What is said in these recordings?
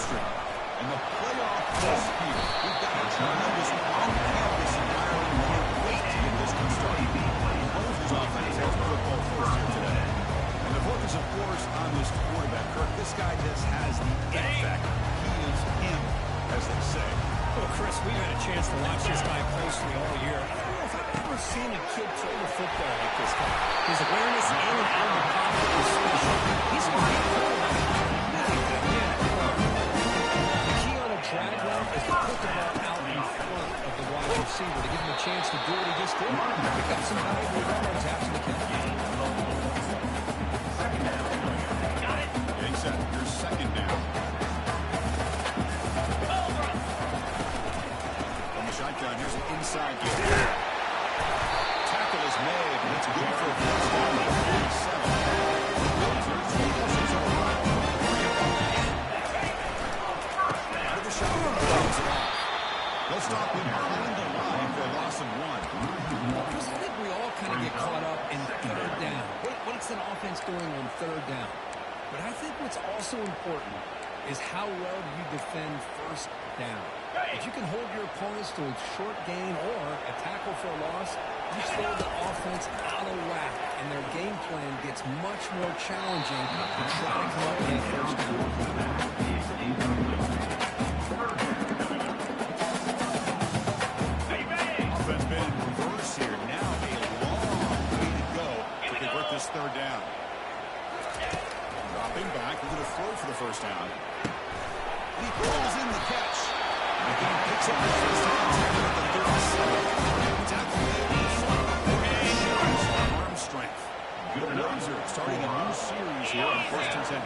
hamstring. And the playoff is here. We've got a tremendous on-campus environment. We can't wait to get this one started. Both offenses have football first here today. And the focus, of course, on this quarterback. Kirk, this guy just has the it factor. He is him, as they say. Well, Chris, we've had a chance to watch this guy closely all year. I don't know if I've ever seen a kid throw the football like this guy. His awareness in and out of the pocket is special. He's a great quarterback. The key on a drag route is to put the ball out in front of the wide receiver to give him a chance to do what he just did. Pick up some valuable yards after the catch. Getting set. Here's second down. Shotgun, here's an inside kick. Tackle is made, and it's good for a first down at 47. Out of the shotgun, throws it off. They'll stop him behind the line for a loss of 1. Chris, I think we all kind of get caught up in third down. What's an offense doing on third down? But I think what's also important is how well do you defend first down. If you can hold your opponents to a short gain or a tackle for a loss, you throw the offense out of whack, and their game plan gets much more challenging to try to come up with a first down. Offense been reverse here. Now a long way to go to convert this third down. Dropping back, we're going to throw for the first down. He pulls in the catch. Again, picks up the first down at the 37. Tackle made. Arm strength. Good laser starting a new series here on 1st and 10.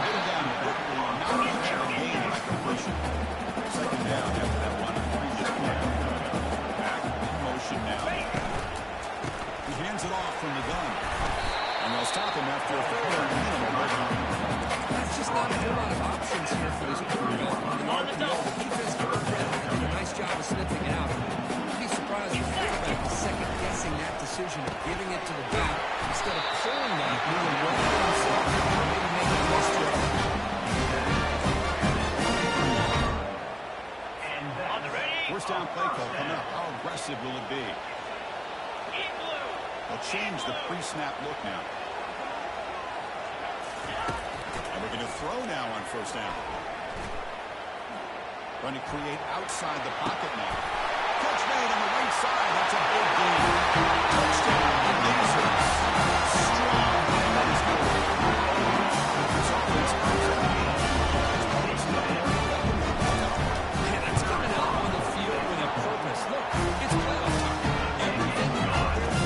Getting down quickly, not much of a gain by completion. Second down after that one previous play. Back in motion now. He hands it off from the gun. And they'll stop him after a fairly minimal movement. That's just not a whole lot of options here for this quarterback. On the field, the defense did a nice job of sniffing it out. You'd be surprised if the quarterback is second-guessing that decision of giving it to the back instead of pulling that, moving right to himself, or maybe making a mistake. First down play call coming up. How aggressive will it be? They'll change the pre-snap look now. And we're going to throw now on first down. Going to create outside the pocket now. Catch made on the right side. That's a big gain. Touchdown, the Lasers. Strong. That is good. This offense comes out. Yeah, that's coming out on the field with a purpose. Look, it's playoff time. Everything you want to do.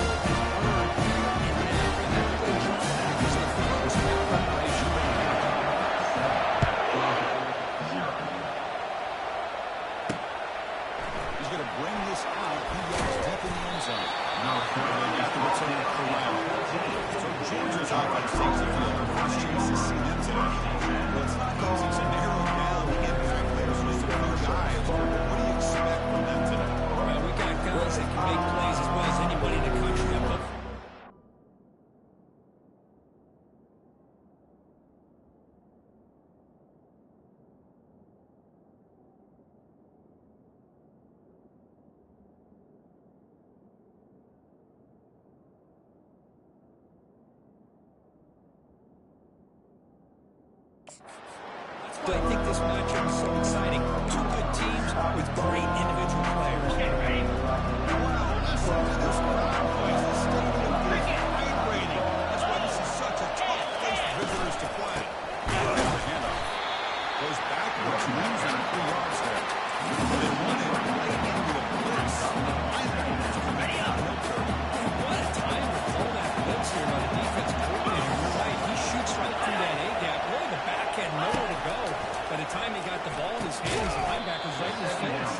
Georgia's offense takes the field. First chance to see them today. Well, it's not easy to narrow down the impact players. Just a few guys. What do you expect from them today? Well, we got guys that can make plays as well as anybody in the country. I think this matchup is so exciting. Two good teams with great individual players. Wow, listen to this crowd, boys. The stadium is vibrating. That's why this is such a tough place for visitors to play. Handoff. Goes backwards, runs on 3 yards there. They run it right into a blitz. What a time to pull that blitz here by the defense coordinator. You're right. He shoots right through that A-gap. Really, the back had nowhere to go. By the time he got the ball in his hands, the linebacker's right in his face.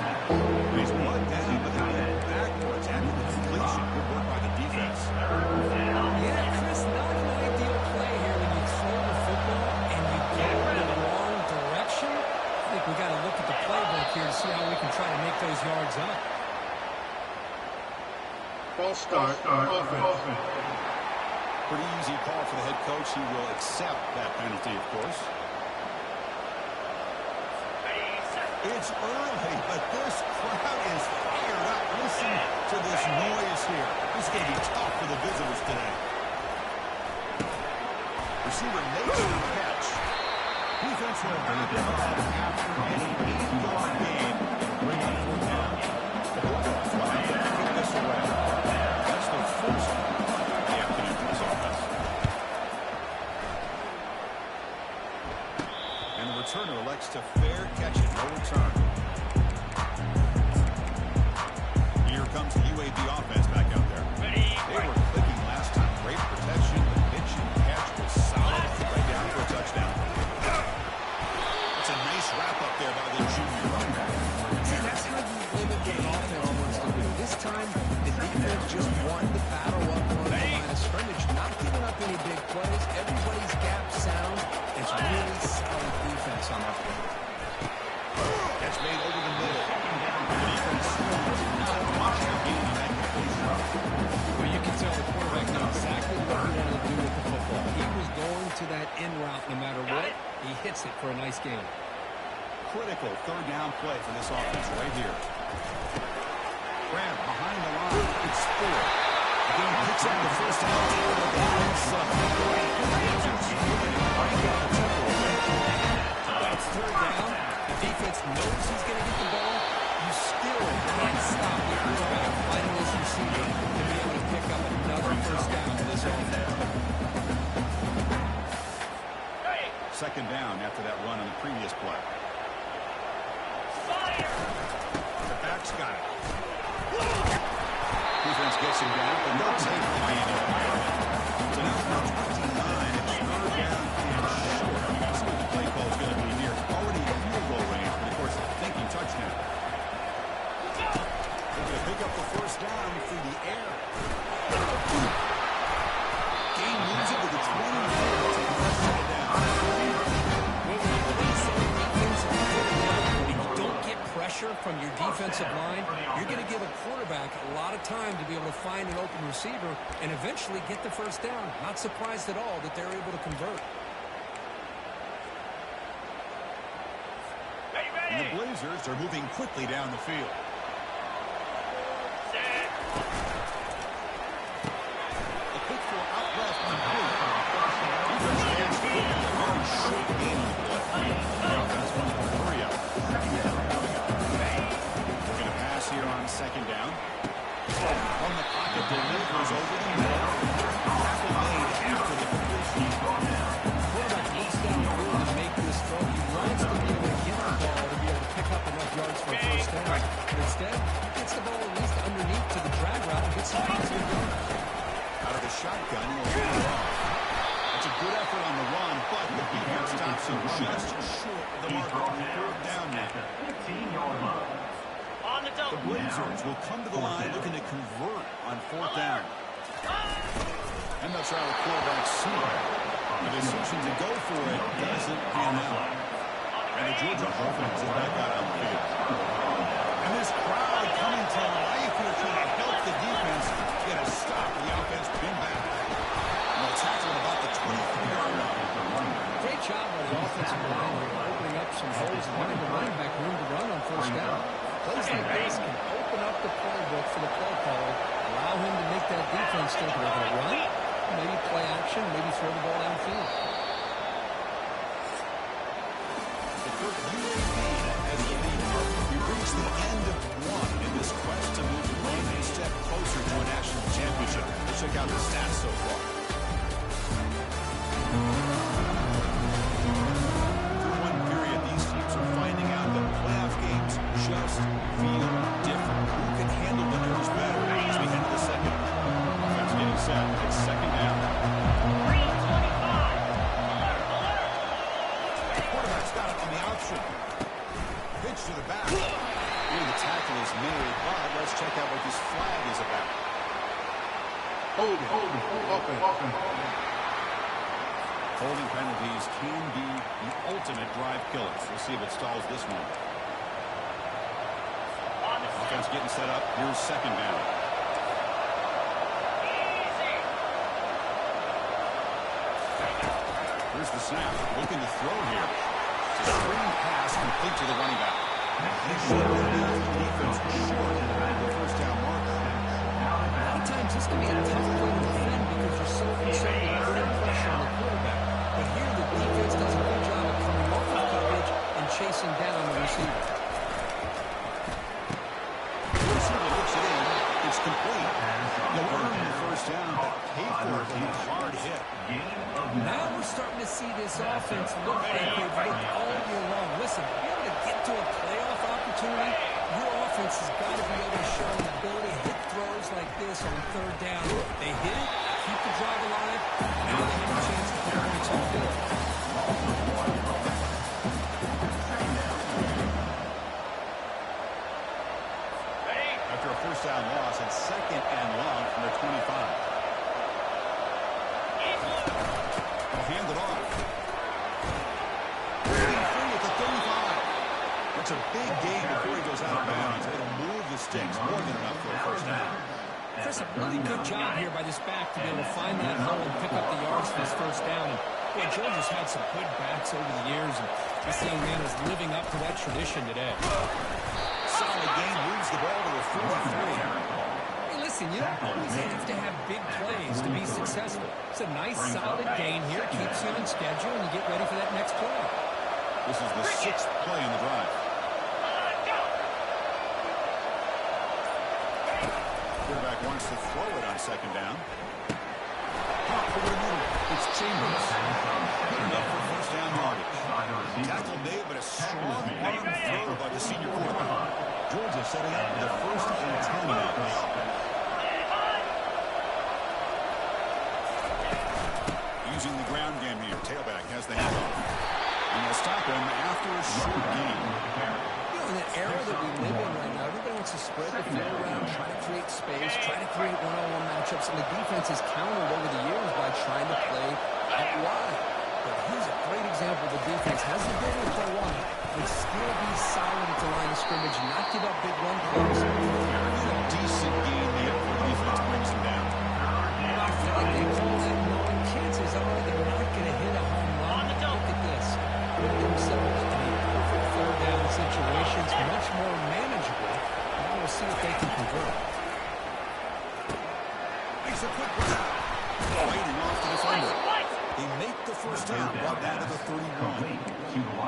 He's brought down, but then backwards after the completion. Good work by the defense. Yeah, Chris, not an ideal play here when you throw the football and you go in the wrong direction. I think we got to look at the playbook here to see how we can try to make those yards up. False start, offense. Pretty easy call for the head coach. He will accept that penalty, of course. It's early, but this crowd is fired up. Listen to this noise here. This is going to be tough for the visitors today. Receiver makes the catch. Defense will back it up after an 8-yard gain. Bring up 4th down. The Bulldogs will have to put this away. That's the first of the afternoon for this offense. And the returner elects to fair catch it. No return. Here comes the UAB offense back out there. They were clicking last time. Great protection. The pitch and catch was solid. Right down for a touchdown. It's a nice wrap up there by the junior. See, that's how you limit what an offense wants to do. This time, the defense just wanted to battle up on the line of scrimmage, not giving up any big plays. Everybody's gap sound. It's really solid defense on that play. That's made over the middle. The defense not much of a gain on that completion. Well, you can tell the quarterback knew exactly what he wanted to do with the football. He was going to that in route no matter what. He hits it for a nice gain. Critical 3rd down play for this offense right here. Grant behind the line. It's 4. Again, picks up the first down at the inside. That's 3rd down. The defense knows he's going to get the ball. You still can't stop the quarterback finding this receiver to be able to pick up another first down for this offense. 2nd down after that run on the previous play. The back's got it. Defense gets him down, but no take the gain. So now from 29, it's 3rd down and short. You can see what the play call is going to be here. Already in field goal range, but of course, thinking touchdown. They're going to pick up the first down through the air. Gain moves it to the 24 to press it down. Pressure from your defensive line, you're going to give a quarterback a lot of time to be able to find an open receiver and eventually get the first down. Not surprised at all that they're able to convert. And the Blazers are moving quickly down the field. The quick throw out left complete. Defense stands for a very short game on the play. The offense wants to hurry up. Here on 2nd down. From the pocket, delivers over the middle. Tackle made after the completion. Quarterback looks downfield to make this throw. He wants to be able to get the ball to be able to pick up enough yards for a first down. But instead, he gets the ball at least underneath to the drag route and gets some positive yards. Out of the shotgun, that's a good effort on the run, but the defense stops him just short of the marker on 4th down now. The Blazers will come to the line looking to convert on 4th down. And that's how the quarterback see it. The decision to go for it doesn't pan out. And the Georgia offense is back out on the field. And this crowd coming to life here trying to help the defense get a stop. The offense pinned back. And they'll tackle at about the 23-yard line. Great job by the offensive line here, opening up some holes and giving the running back room to run on first down. Plays like this can open up the playbook for the play caller, allow him to make that defense think they're going to run, maybe play action, maybe throw the ball downfield. The first UAB as the leader. We reach the end of 1 in this quest to move one step closer to a national championship. Let's check out the stats so far. Through one period, these teams are finding out that playoff games just feel different. Who can handle the nerves better as we head to the 2nd? That's getting set. It's 2nd down. Quarterback's got it on the option. Pitch to the back. Here the tackle is made, but let's check out what this flag is about. Holding penalties can be the ultimate drive killers. We'll see if it stalls this one. Offense getting set up. Here's 2nd down. Here's the snap. Looking to throw here. It's a screen pass complete to the running back. He shut the defense short of the first down marker. A lot of times this can be a tough play to defend because you're so concerned with putting pressure on the quarterback. But here the defense does a good job of coming off of coverage and chasing down the receiver. The receiver looks it in. It's complete. They'll earn the first down, but pay for it with a hard hit. Now we're starting to see this offense look like they've looked all year long. Listen, to be able to get to a playoff opportunity, your offense has got to be able to show an ability to hit throws like this on third down. They hit it, keep the drive alive, now they have a chance to put points on the field. After a first down loss, it's second and long from their 25. They'll hand it off. Breaking free at the 35. That's a big gain before he goes out of bounds. It'll move the sticks more than enough for a first down. Chris, a really good job here by this back to be able to find that hole and pick up the yards for his first down. And boy, Georgia's had some good backs over the years, and this young man is living up to that tradition today. Solid gain, moves the ball to the 43. Hey, listen, you don't always have to have big plays to be successful. It's a nice, solid gain here, keeps you on schedule, and you get ready for that next play. This is the 6th play in the drive. Quarterback wants to throw it on second down. Pop over the middle. It's Chambers. Enough for first down yardage. Tackle made, but a strong arm throw by the senior quarterback. Georgia setting up the first and 10 now. Using the ground game here. Tailback has the handoff. And they'll stop him after a short gain. In that era that we live in right now, everybody wants to spread the field around, try to create space, try to create one-on-one matchups, and the defense has countered over the years by trying to play out wide. But here's a great example. The defense has the ability to play wide, but still be solid at the line of scrimmage, not give up big run plays. It's a decent game there for the defense brings him down. I feel like they call that knowing chances are they're not going to hit a home run. Look at this. Put themselves in a perfect third down situations, much more manageable. Now we'll see if they can convert. Makes a quick run. Waiting off the defender. They make the first down, brought down to the 31.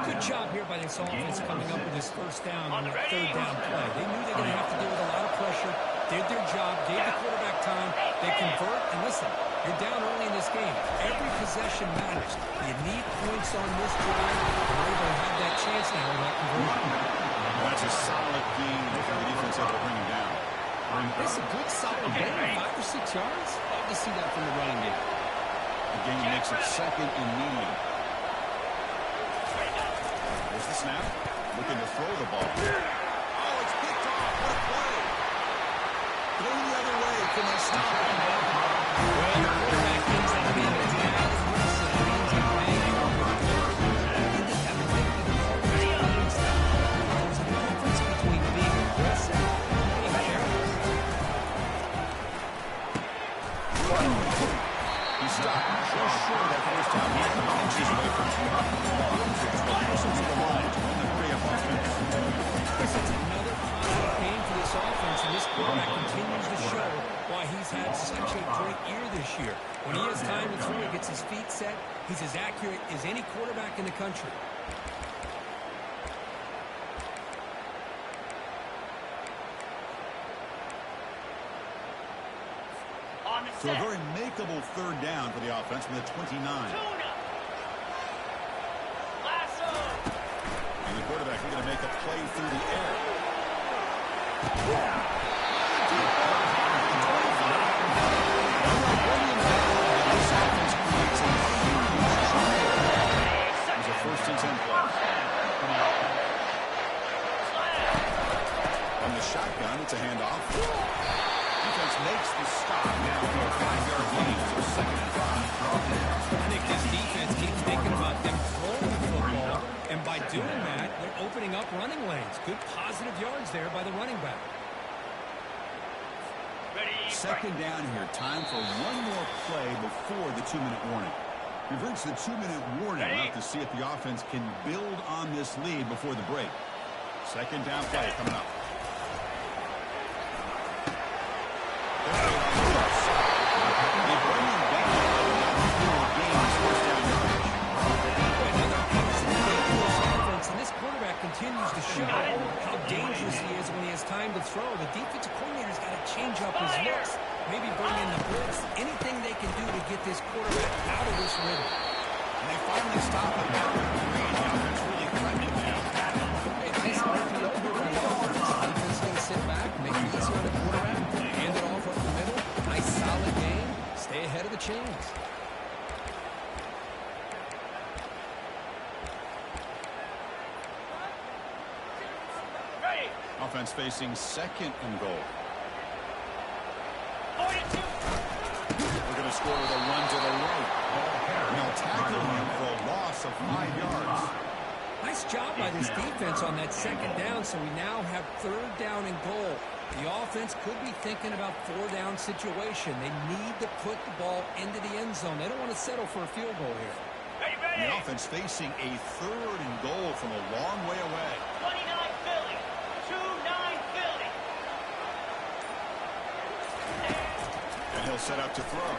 Good job here by this offense coming up with this first down on that third down play. They knew they were going to have to deal with a lot of pressure, did their job, gave the quarterback time, they convert, and listen, you're down early in this game. Every possession matters. You need points on this drive. You're able to have that chance now with that conversion. That's a solid gain for the defense able to bring him down. It's a good solid gain, 5 or 6 yards. Love to see that from the running game. The game makes it second and medium. There's the snap. Looking to throw the ball. Oh, it's picked off. What a play. Going the other way. Can they stop it? Well, the quarterback thinks that man is now Wilson. It means he may go with it. I think that would make the difference. There's a difference between being aggressive and being careless. He stopped just short of that first down. Inches away from him. Wilson's at the line to win the hurry-up offense. It's another positive game for this offense, and this quarterback continues to show why he's had such a great year this year. When he has time to throw, he gets his feet set. He's as accurate as any quarterback in the country. So a very makeable third down for the offense from the 29. And the quarterback looking to make a play through the air. There's a first and 10 play. From the shotgun, it's a handoff. Defense makes the stop now for a 5-yard gain, so second and 5. I think this defense keeps thinking about them throwing the football, and by doing that, they're opening up running lanes. Good positive yards there by the running back. Second down here. Time for one more play before the 2-minute warning. We've reached the 2-minute warning. We'll have to see if the offense can build on this lead before the break. Second down play coming up. Continues to show how dangerous he is when he has time to throw. The defensive coordinator's got to change up his looks, maybe bring in the blitz, anything they can do to get this quarterback out of this rhythm. And they finally stop it there with Green. The offense really threatening now. Hey, nice RPO here for the offense. Defense going to sit back, make it easy on the quarterback, hand it off up the middle. Nice solid game. Stay ahead of the chains. Offense facing second and goal. We're going to score with a run to the right. Now tackling him for a loss of 5 yards. Nice job by this defense on that second down, so we now have third down and goal. The offense could be thinking about 4-down situation. They need to put the ball into the end zone. They don't want to settle for a field goal here. The offense facing a third and goal from a long way away. 29 Philly. 2-9 Philly. And he'll set up to throw.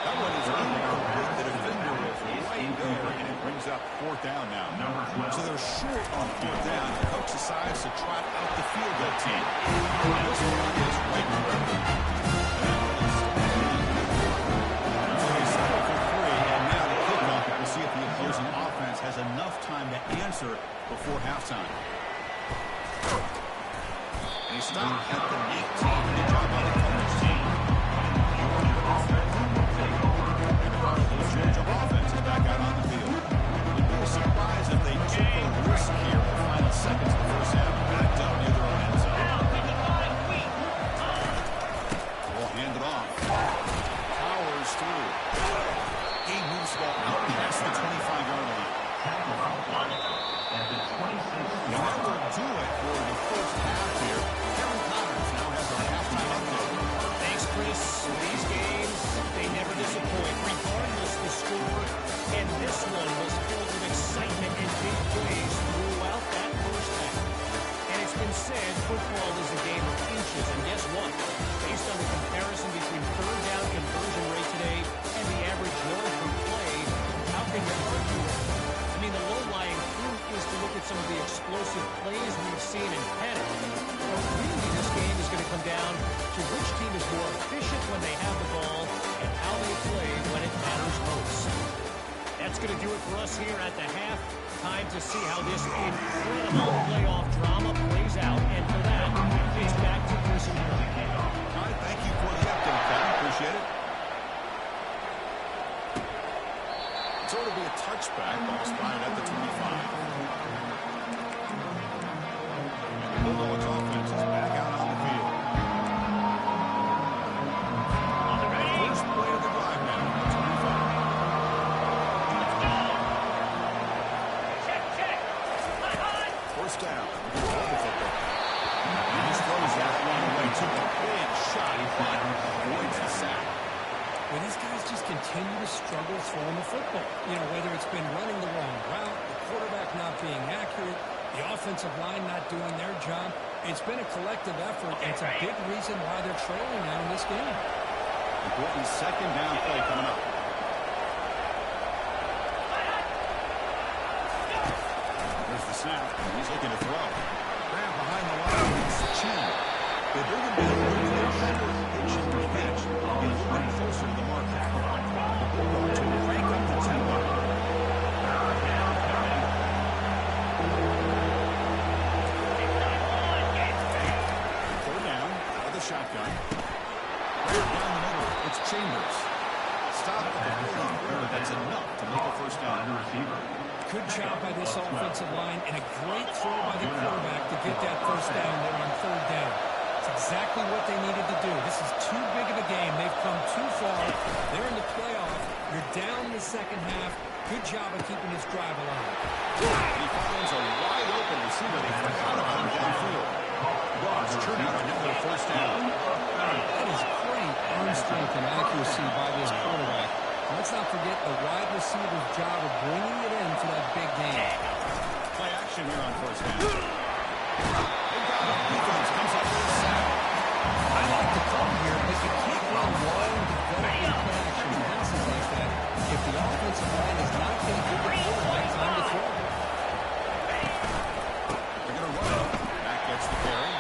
That one is incomplete. The defender was right there, and it brings up fourth down now. So they're short on fourth down. The coach decides to trot out the field goal team. This one is right there. So they settle for 3, and now the kickoff. We'll see if the opposing offense has enough time to answer before halftime. And he stopped at the 18. Good job by the coverage team. Georgia offense is back out on the field. It'd be a surprise if they took a risk here in the final seconds of the first half. Backed up near their own end zone. We'll hand it off. Powers through. He moves the ball out past the 25-yard line. And that will do it for the first half here. Kevin Connors now has our halftime update. Thanks, Chris. These games, they never disappoint, regardless the score. And this one was filled with excitement and big plays throughout that first half. And it's been said football is a game of inches. And guess what? Based on the comparison between third down conversion rate today and the average yard per play, how can you argue it? I mean, the low-lying fruit is to look at some of the explosive plays we've seen in panic. But really, this game is going to come down to which team is more efficient when they have the ball and how they play when it matters most. That's going to do it for us here at the half. Time to see how this incredible playoff drama plays out. And for that, it's back to Chris and Jerry. All right, thank you for the update, Kevin. Appreciate it. So it'll be a touchback. Ball spotted at the 25. And the Bulldogs offense is back out on the field. First play of the drive now at the 25. First down. He just throws that one away. Took a big shot, but avoids the sack. Well, these guys just continue to struggle throwing the football. You know, whether it's been running the wrong route, the quarterback not being accurate, the offensive line not doing their job. It's been a collective effort, and it's a big reason why they're trailing now in this game. Important second down play coming up. There's the snap, and he's looking to throw. Grab behind the line, it's the chin. They bring him down with a short pitch and catch. Get a little bit closer to the marker. To crank up the tempo. Third down, out of the shotgun. Right down the middle, it's Chambers. Stop at the 43, but that's enough to make a first down. Good job by this offensive line and a great throw by the quarterback to get that first down there on third down. It's exactly what they needed to do. This is too big of a game. They've come too far. They're in the playoff. You're down in the second half. Good job of keeping this drive alive. He finds a wide open receiver. They forgot about him downfield. Dogs turn out another first down. That is great arm strength and accuracy by this quarterback. Let's not forget the wide receiver's job of bringing it in for that big game. Play action here on first down. Defense comes up with a sack. I like the call here, but you can't run long, developing play action passes like that if the offensive line is not going to give the quarterback time to throw. They're going to run it. Back gets the carry.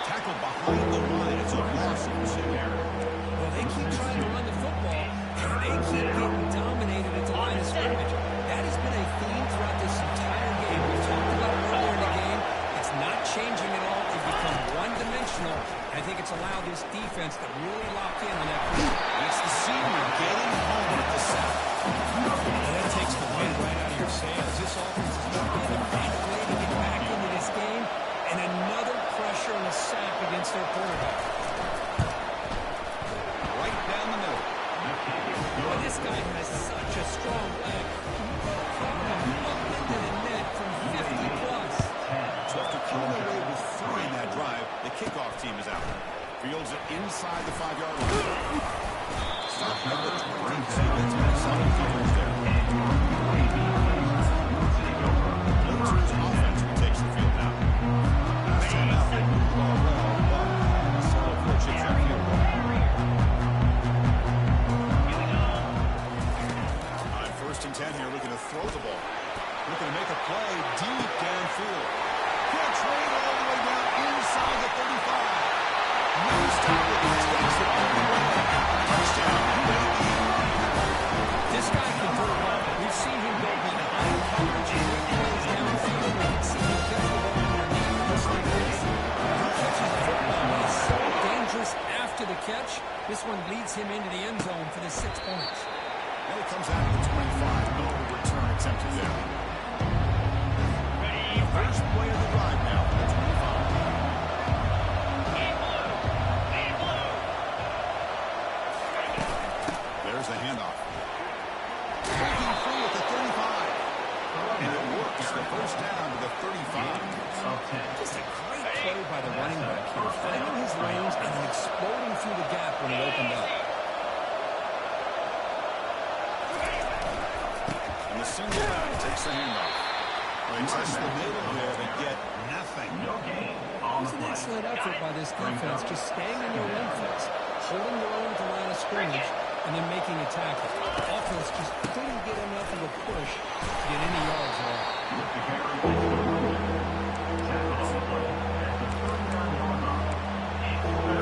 Tackled behind the line. It's a loss in the secondary. Well, they keep trying to run the football, and they keep getting dominated at the line of scrimmage. That has been a theme throughout this entire game. We talked about it earlier in the game. It's not changing at all. They've become one-dimensional. I think it's allowed this defense to really lock in on that play. It's the senior getting home at the sack. That takes the wind right out of your sails. This offense is not going to find a way to get back into this game, and another pressure and a sack against their quarterback. Right down the middle. Boy, this guy has such a strong leg. Up into the net from 50 plus. So after coming away with 3 in that drive, the kickoff team is out. Fields it inside the 5-yard line. Start number 22. It's been solid coverage there. Luther's offense takes the field now. Last time out, they moved the ball well, but solid for chips that field goal. On 1st and 10 here, looking to throw the ball. Looking to make a play deep downfield. Catch right all the way down inside the 35. No stop with the takes it all the way. Touchdown. This guy can do it all. We've seen him go behind coverage and make plays downfield. We can see him catch the ball underneath just like this. He catches the football. He is so dangerous after the catch. This one leads him into the end zone for the 6 points. Now it comes out of the 25. No return attempted there. First play of the drive now for the 25. There's the handoff. Breaking free at the 35. And it works. The first down to the 35. Just a great play by the running back here, finding his lanes and then exploding through the gap when it opened up. And the single back takes the handoff. They test the middle there to get nothing. It's an excellent effort by this defense, just staying in their run fence, holding their own at the line of scrimmage, and then making a tackle. Offense just couldn't get enough of a push to get any yards at all.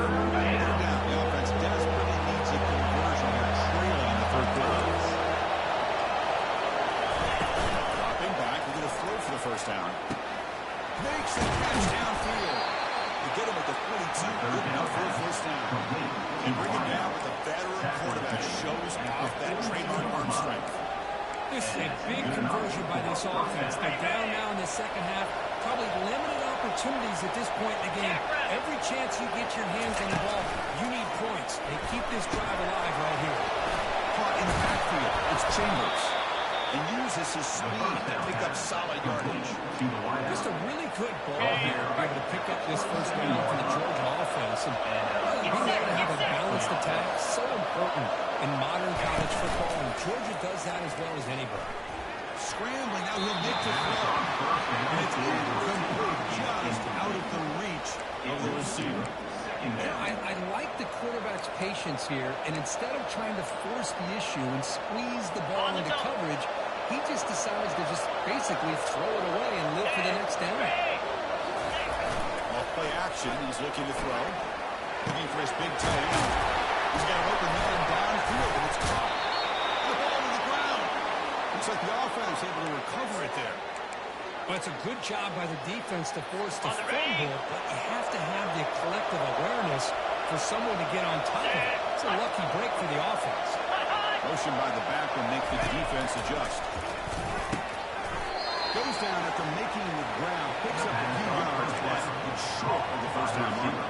The offense desperately needs a conversion. They're trailing in the 3rd quarter. Dropping back, we're going to throw for the first down. Makes the catch downfield. They get him at the 42. Good enough for a first down. They bring it down, but the veteran quarterback shows off that trademark arm strength. This is a big conversion by this offense. They're down now in the second half. Probably limited opportunities at this point in the game. Every chance you get your hands on the ball, you need points. They keep this drive alive right here. Caught in the backfield. It's Chambers. And uses his speed to pick up solid yardage. Just a really good ball here to be able to pick up this first down for the Georgia offense. And being able to have a balanced attack, so important in modern college football, and Georgia does that as well as anybody. Scrambling, now he'll make the throw. And it's incomplete, just out of the reach of the receiver. I like the quarterback's patience here, and instead of trying to force the issue and squeeze the ball into coverage, he just decides to just basically throw it away and live for the next down. Off play action, he's looking to throw. Looking for his big toe. He's got an open man downfield, and it's caught. The ball to the ground. Looks like the offense able to recover it there. Well, it's a good job by the defense to force the fumble, but you have to have the collective awareness for someone to get on top of it. It's a lucky break for the offense. Motion by the back will make the defense adjust. Goes down after making the ground, picks up a few yards, but it's short of the first down marker.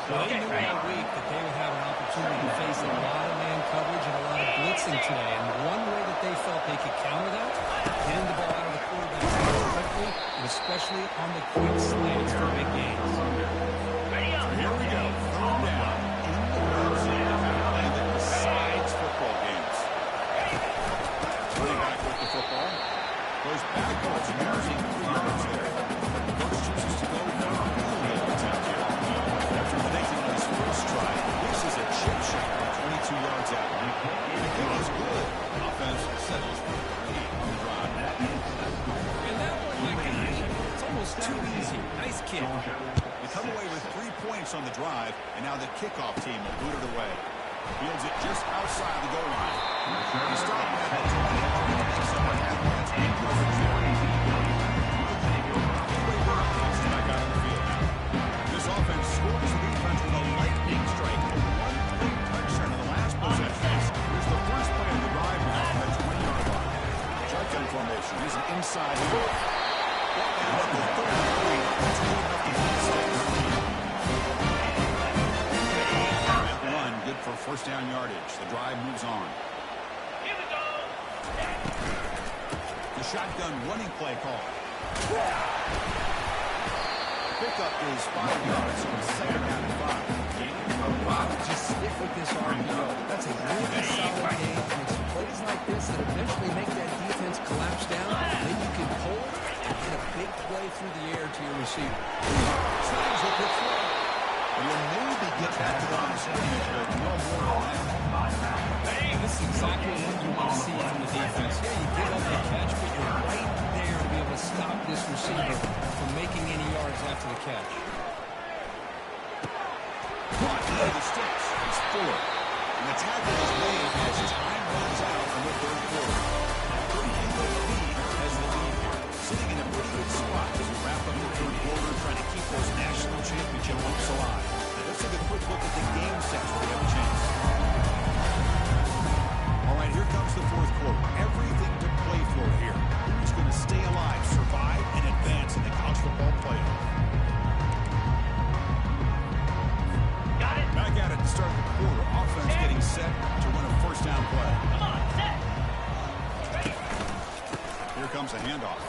Well, they knew all week that they would have an opportunity to face a lot of man coverage and a lot of blitzing today. And one way that they felt they could counter that, getting the ball out of the quarterback's hands quickly, and especially on the quick slants for big gains. Here we go. Third down in the red zone. points on the drive, and now the kickoff team will boot it away. Fields it just outside the goal line. He stopped at the 20, trying to make someone happy. That's in coverage there. Back out on the field now. This offense scores the defense with a lightning strike. A one-play touchdown on the last possession. Here's the first play of the drive now from the 20-yard line. Shotgun formation. He's an inside move. And at the 33, that's good enough to beat six. That run, good for first down yardage. The drive moves on. Here we go. The shotgun running play call. Pickup is 5 yards, so it's second down and 5. Just stick with this RPO. That's a really solid game, and it's plays like this that eventually make that defense collapse down. Then you can pull and get a big play through the air to your receiver. Signs with the throw. You'll maybe get back to the line of scrimmage, but no more than that. This is exactly what you want to see from the defense. Yeah, you give up the catch, but you're right there to be able to stop this receiver from making any yards after the catch. Caught near the sticks. It's 4. And the tackle is made as time runs out in the third quarter. Pretty good lead as the lead here. Sitting in a pretty good spot as we wrap up the third quarter, trying to keep those national championship hopes alive. Let's take a quick look at the game sets where we have a chance. All right, here comes the fourth quarter. Everything to play for here. Who's going to stay alive, survive, and advance in the college football playoff? Got it. Back at it to start the quarter. Offense getting set to run a first down play. Come on, set. Ready. Here comes a handoff.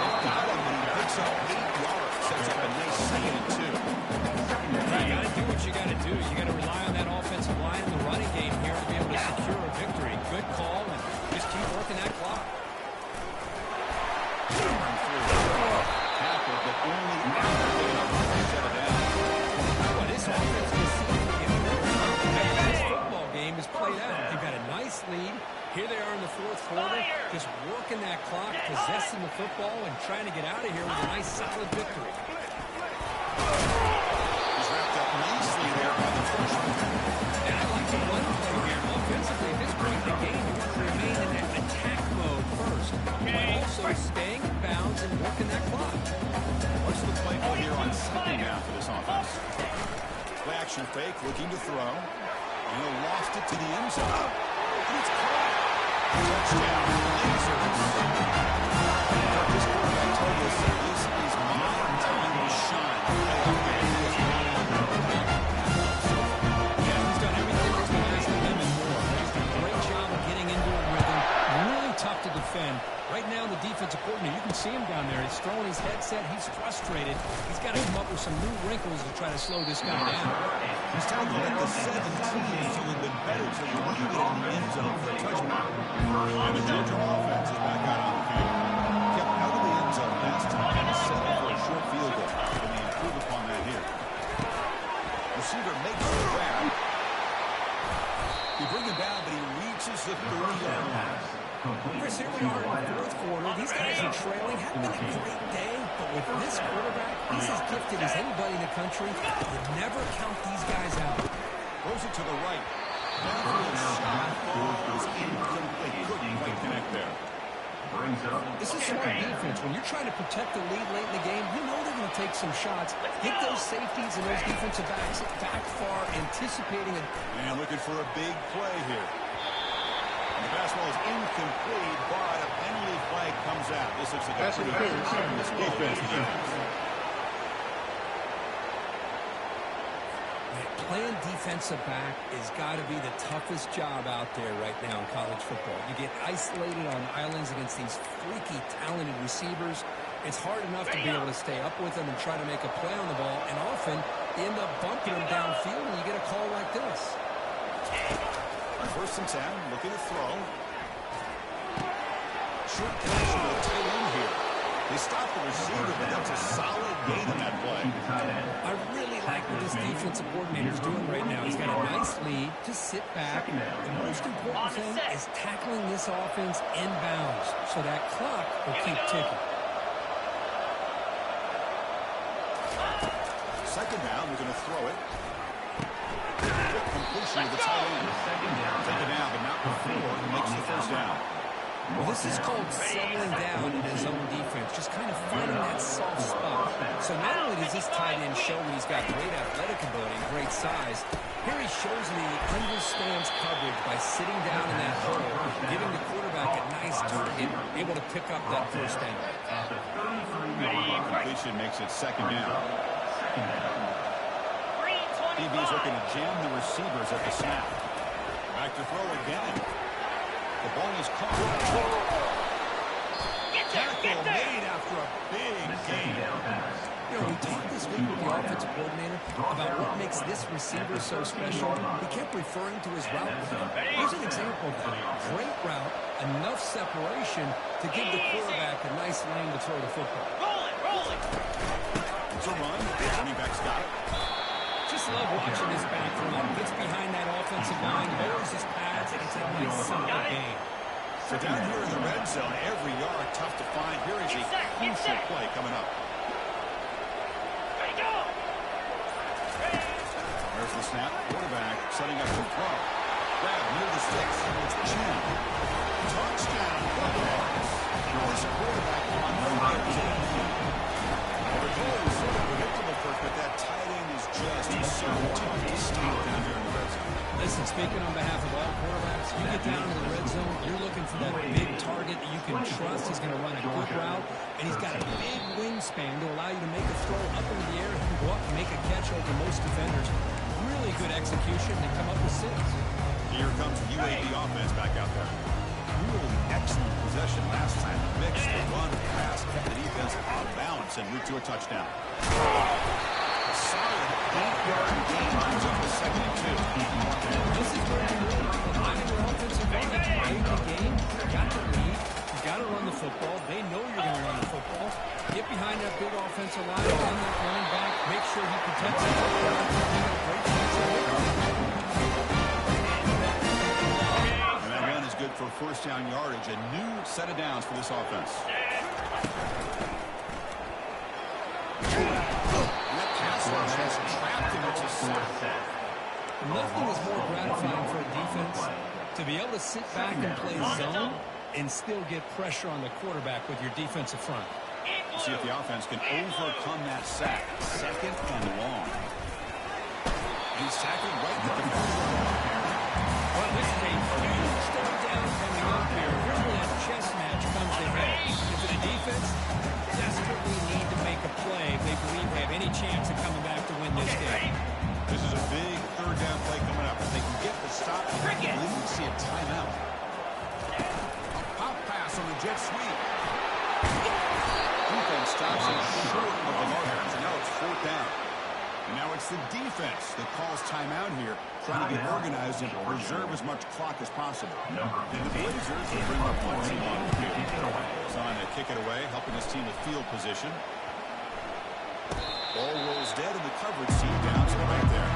Got him, and he picks up 8 yards. Sets up a nice 2nd and 2. You got to do what you got to do. You got to rely on that offensive line in the running game here to be able to secure a victory. Good call, and just keep working that clock. Tackle, but only after they shut it down. Well, this offense is seeming to get better. This football game is played out. They've got a nice lead. Here they are in the fourth quarter, just working that clock, possessing the football, and trying to get out of here with a nice, solid victory. He's wrapped up nicely there by the first one. And I like the run play here. Offensively, at this point in the game, you want to remain in that attack mode first, but also staying in bounds and working that clock. What's the play call here on second down for this offense? Play action fake, looking to throw. And he lost it to the end zone. And it's caught. Touchdown, Blazers. This quarterback told us that this is my time to shine. Yeah, he's done everything that's been asked of him and more. Just a great job of getting into a rhythm. Really tough to defend. Right now, the defensive coordinator, you can see him down there. He's throwing his headset. He's frustrated. He's got to come up with some new wrinkles to try to slow this guy down. He's time to let the 17 is a little bit better so you want to get in the end zone for a touchdown. And the Georgia offense is back out on the field. Kept out of the end zone last time and settled for a short field goal. And they improve upon that here. Receiver makes the grab. He brings it down, but he reaches the 30-yard line. Chris, here we are in the fourth quarter. These guys are trailing. Having been a great day, but with this quarterback, he's as gifted as anybody in the country. You never count these guys out. Throws it to the right. Downfield shot. Ball is incomplete. Couldn't quite connect there. This is smart defense. When you're trying to protect the lead late in the game, you know they're going to take some shots. Hit those safeties and those defensive backs back far, anticipating it. And looking for a big play here. And the basketball is incomplete, but a penalty flag comes out. This looks like a pretty obvious defense. Playing defensive back has got to be the toughest job out there right now in college football. You get isolated on islands against these freaky, talented receivers. It's hard enough to be able to stay up with them and try to make a play on the ball, and often you end up bumping them downfield and you get a call like this. First and 10, looking to throw. Short connection to the tight end here. They stop the receiver, but that's a solid gain on that play. I really like what this defensive coordinator is doing right now. He's got a nice lead. Just sit back. The most important thing is tackling this offense inbounds so that clock will keep ticking. second down, we're going to throw it. Completion of the tight end. Taken down, but not before he makes the first down. Well, this is called settling down in his own defense, just kind of finding that soft spot. So not only does this tight end show me he's got great athletic ability and great size, here he shows me he understands coverage by sitting down in that hole, giving the quarterback a nice target, able to pick up that first down. Completion makes it second down. DB's looking to jam the receivers at the snap. Back to throw again. The ball is caught. Tackle made after a big gain. You know, we talked this week with the offensive coordinator about what makes this receiver so special. He kept referring to his route. Here's an example of that. Great route, enough separation to give the quarterback a nice lane to throw the football. Roll it. It's a run. Running back's got it. Just love watching this back run. Gets behind that offensive line, lowers his pads, and it's a nice simple game. So down here in the red zone, every yard tough to find. Here is a crucial play coming up. Ready, go. There's the snap. Quarterback setting up to throw. Grab near the sticks. It's Chin. Touchdown. Buckeyes. This quarterback on the the goal is sort of predictable, Kirk, but that tight end is just so tough to stop down here in the red zone. Listen, speaking on behalf of all quarterbacks, you get down to the red zone, you're looking for that big target that you can trust. He's going to run a good route, and he's got a big wingspan to allow you to make a throw up in the air. He can go up and make a catch over most defenders. Really good execution and come up with 6. Here comes the UAB offense back out there. Really excellent possession last time. Mixed the run, pass, kept the defense on balance and moved to a touchdown. Solid 8-yard gain brings up the 2nd and 2. This is where you really aligning your offensive line. You made the game, you got the lead, you got to run the football. They know you're going to run the football. Get behind that big offensive line, run that running back, make sure he protects it. Great Good for first down yardage. A new set of downs for this offense. And that pass rush has trapped him, which is sack. Nothing is more gratifying for a defense to be able to sit back and play zone and still get pressure on the quarterback with your defensive front. See if the offense can overcome that sack. 2nd and long. He's tackled right at the first. Well, this is a huge third down coming up here. Here's where that chess match comes to head. If the defense desperately need to make a play if they believe they have any chance of coming back to win this game. This is a big third down play coming up. If they can get the stop, I believe we see a timeout. A pop pass on the jet sweep. Defense stops it short of the marker. So now it's 4th down. And now it's the defense that calls timeout here, trying to get organized and preserve as much clock as possible. And the Blazers will bring their punt team on the field. It's on to kick it away, helping his team with field position. Ball rolls dead, and the coverage team down to the right there.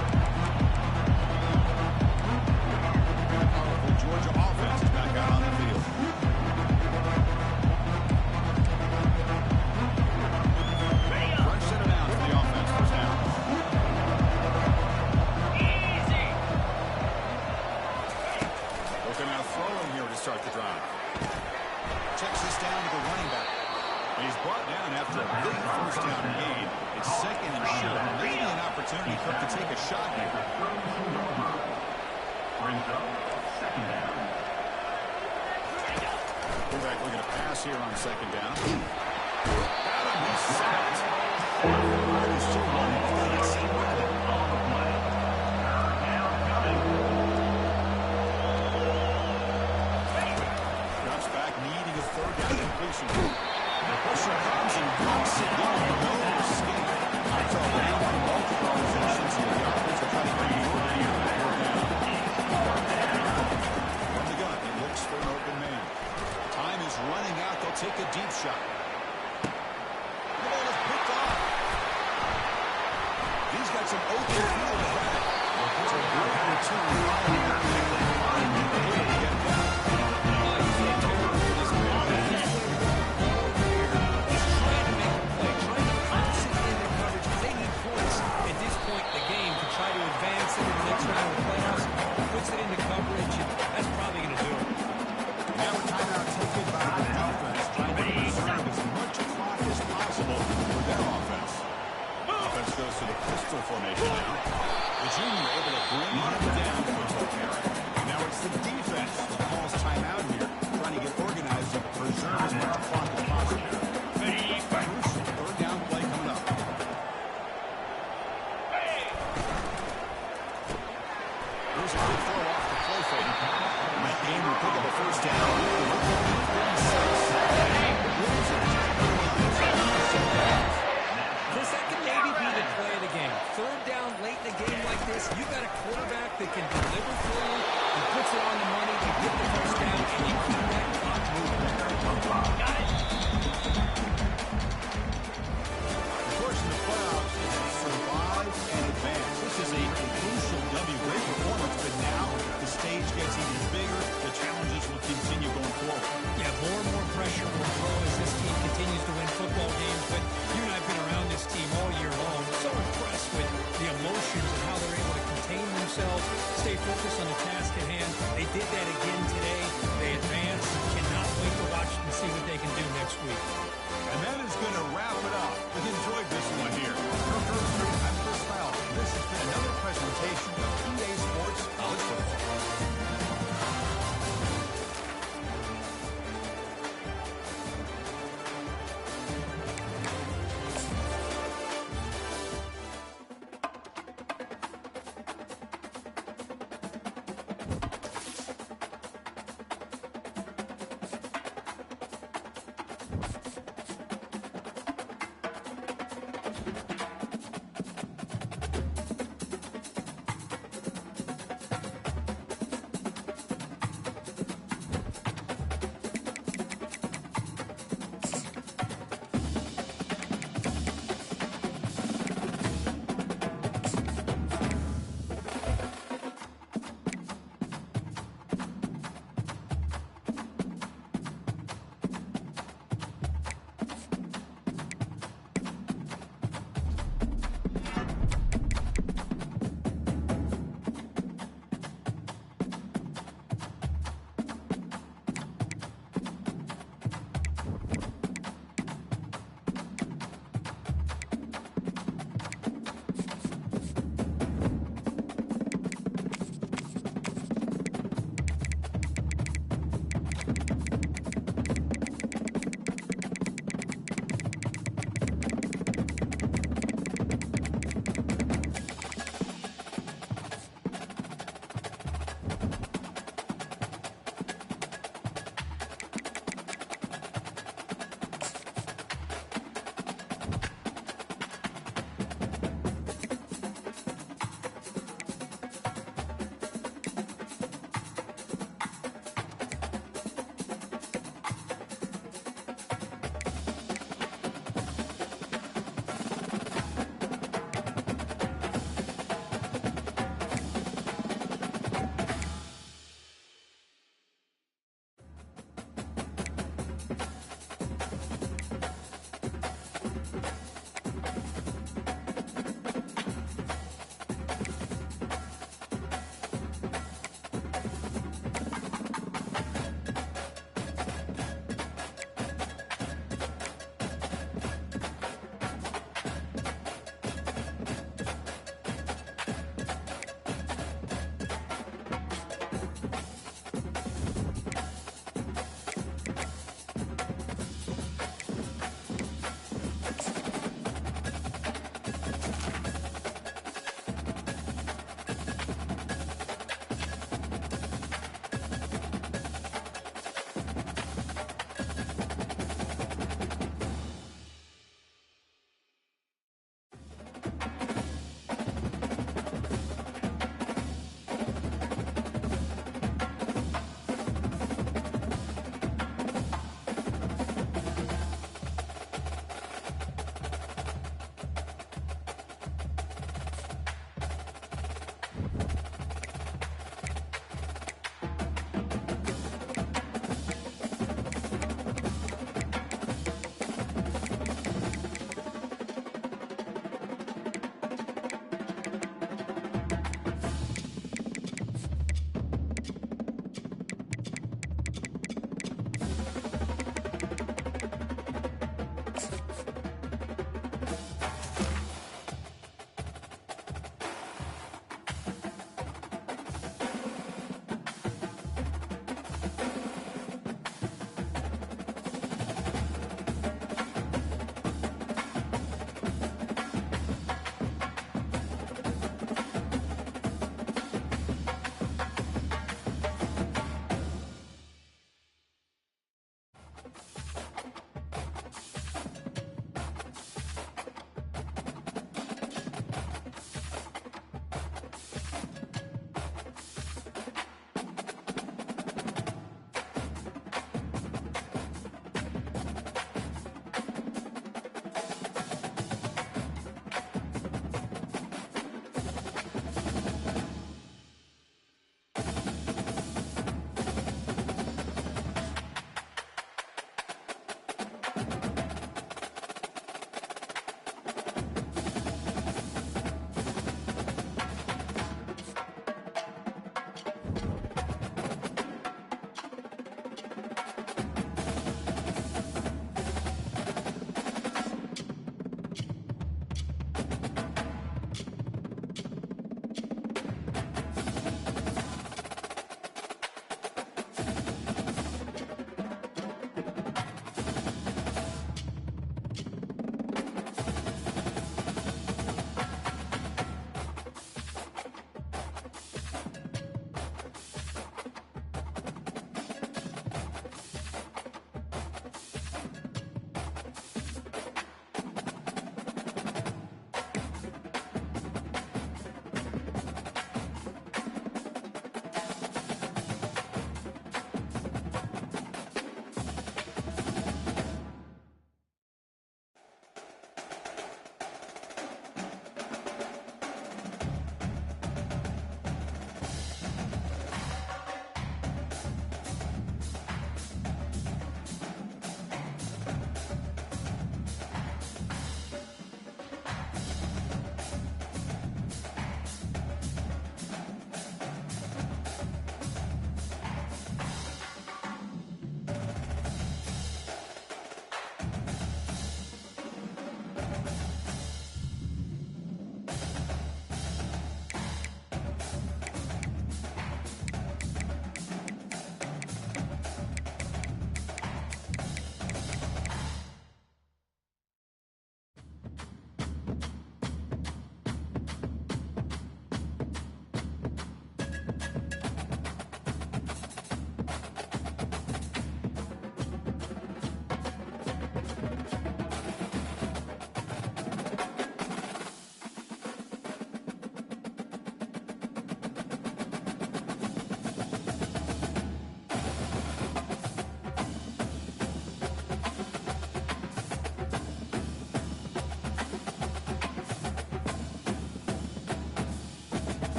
The Georgia offense is back out on the field. Fresh set of downs for the offense. First down. Now throwing here to start the drive. Checks this down to the running back. And he's brought down after a big first down gain. It's 2nd and short. Maybe an opportunity for him to take a shot here. Quarterback looking to pass here on 2nd down. And he's sacked. He's still running. The pressure comes and knocks it down. No escape. It's all down from multiple possessions. The offense will try to bring it over here. From the gun, he looks for an open man. Time is running out. They'll take a deep shot. The ball is picked off. He's got some open field back. It's a great return. goes to the pistol formation now. The junior able to bring him down for a tough carry. Now it's the defense that calls timeout here, trying to get organized and preserve as much clock as possible. Crucial third down play coming up. Here's a good throw off the play fake. That game will pick up a first down. Chris, that can maybe be the play of the game. Third down late in a game like this, you got a quarterback that can deliver for you, he puts it on the money to get the first down, and you keep that clock moving. Got it. Of course, in the playoffs, it's survive and advance. This is a crucial W. Great performance, but now the stage gets even bigger. The challenges will continue going forward. Yeah, more and more pressure will grow as this team continues to win football games, but you and I have been around this team all year long. So impressed with the emotions and how they're able to contain themselves, stay focused on the task at hand. They did that again today. They advanced. Cannot wait to watch and see what they can do next week. And that is going to wrap it up. We enjoyed this one here. From Kirk Street, I'm Chris Fowler. This has been another presentation of EA Sports College Football.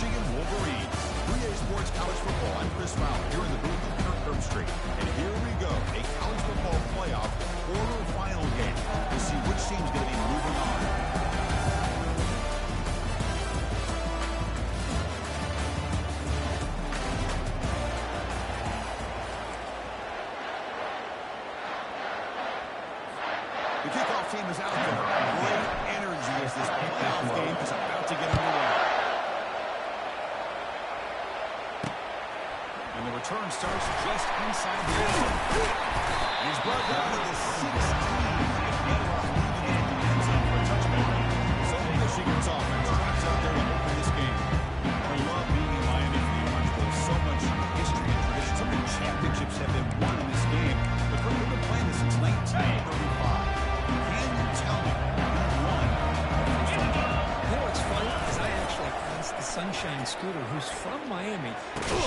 Michigan Wolverines. 3A Sports College Football. I'm Chris Fowler here in the booth with Kirk Herbstreit. And here we go, a college football playoff quarterfinal game to see which team's going to be moving on. The kickoff team is out there. Great energy as this playoff game is about to get underway. And the return starts just inside the end zone. He's brought down to the 16. Better off leaving it in the end zone for a touchback. So Michigan's offense drives out there to open this game. I love being in Miami for the Orange Bowl. So much history and tradition. So many championships have been won in this game. But we've been playing this since 1935. Can you tell me who won the first time? You know what's funny is I actually asked the Sunshine Scooter, who's from Miami,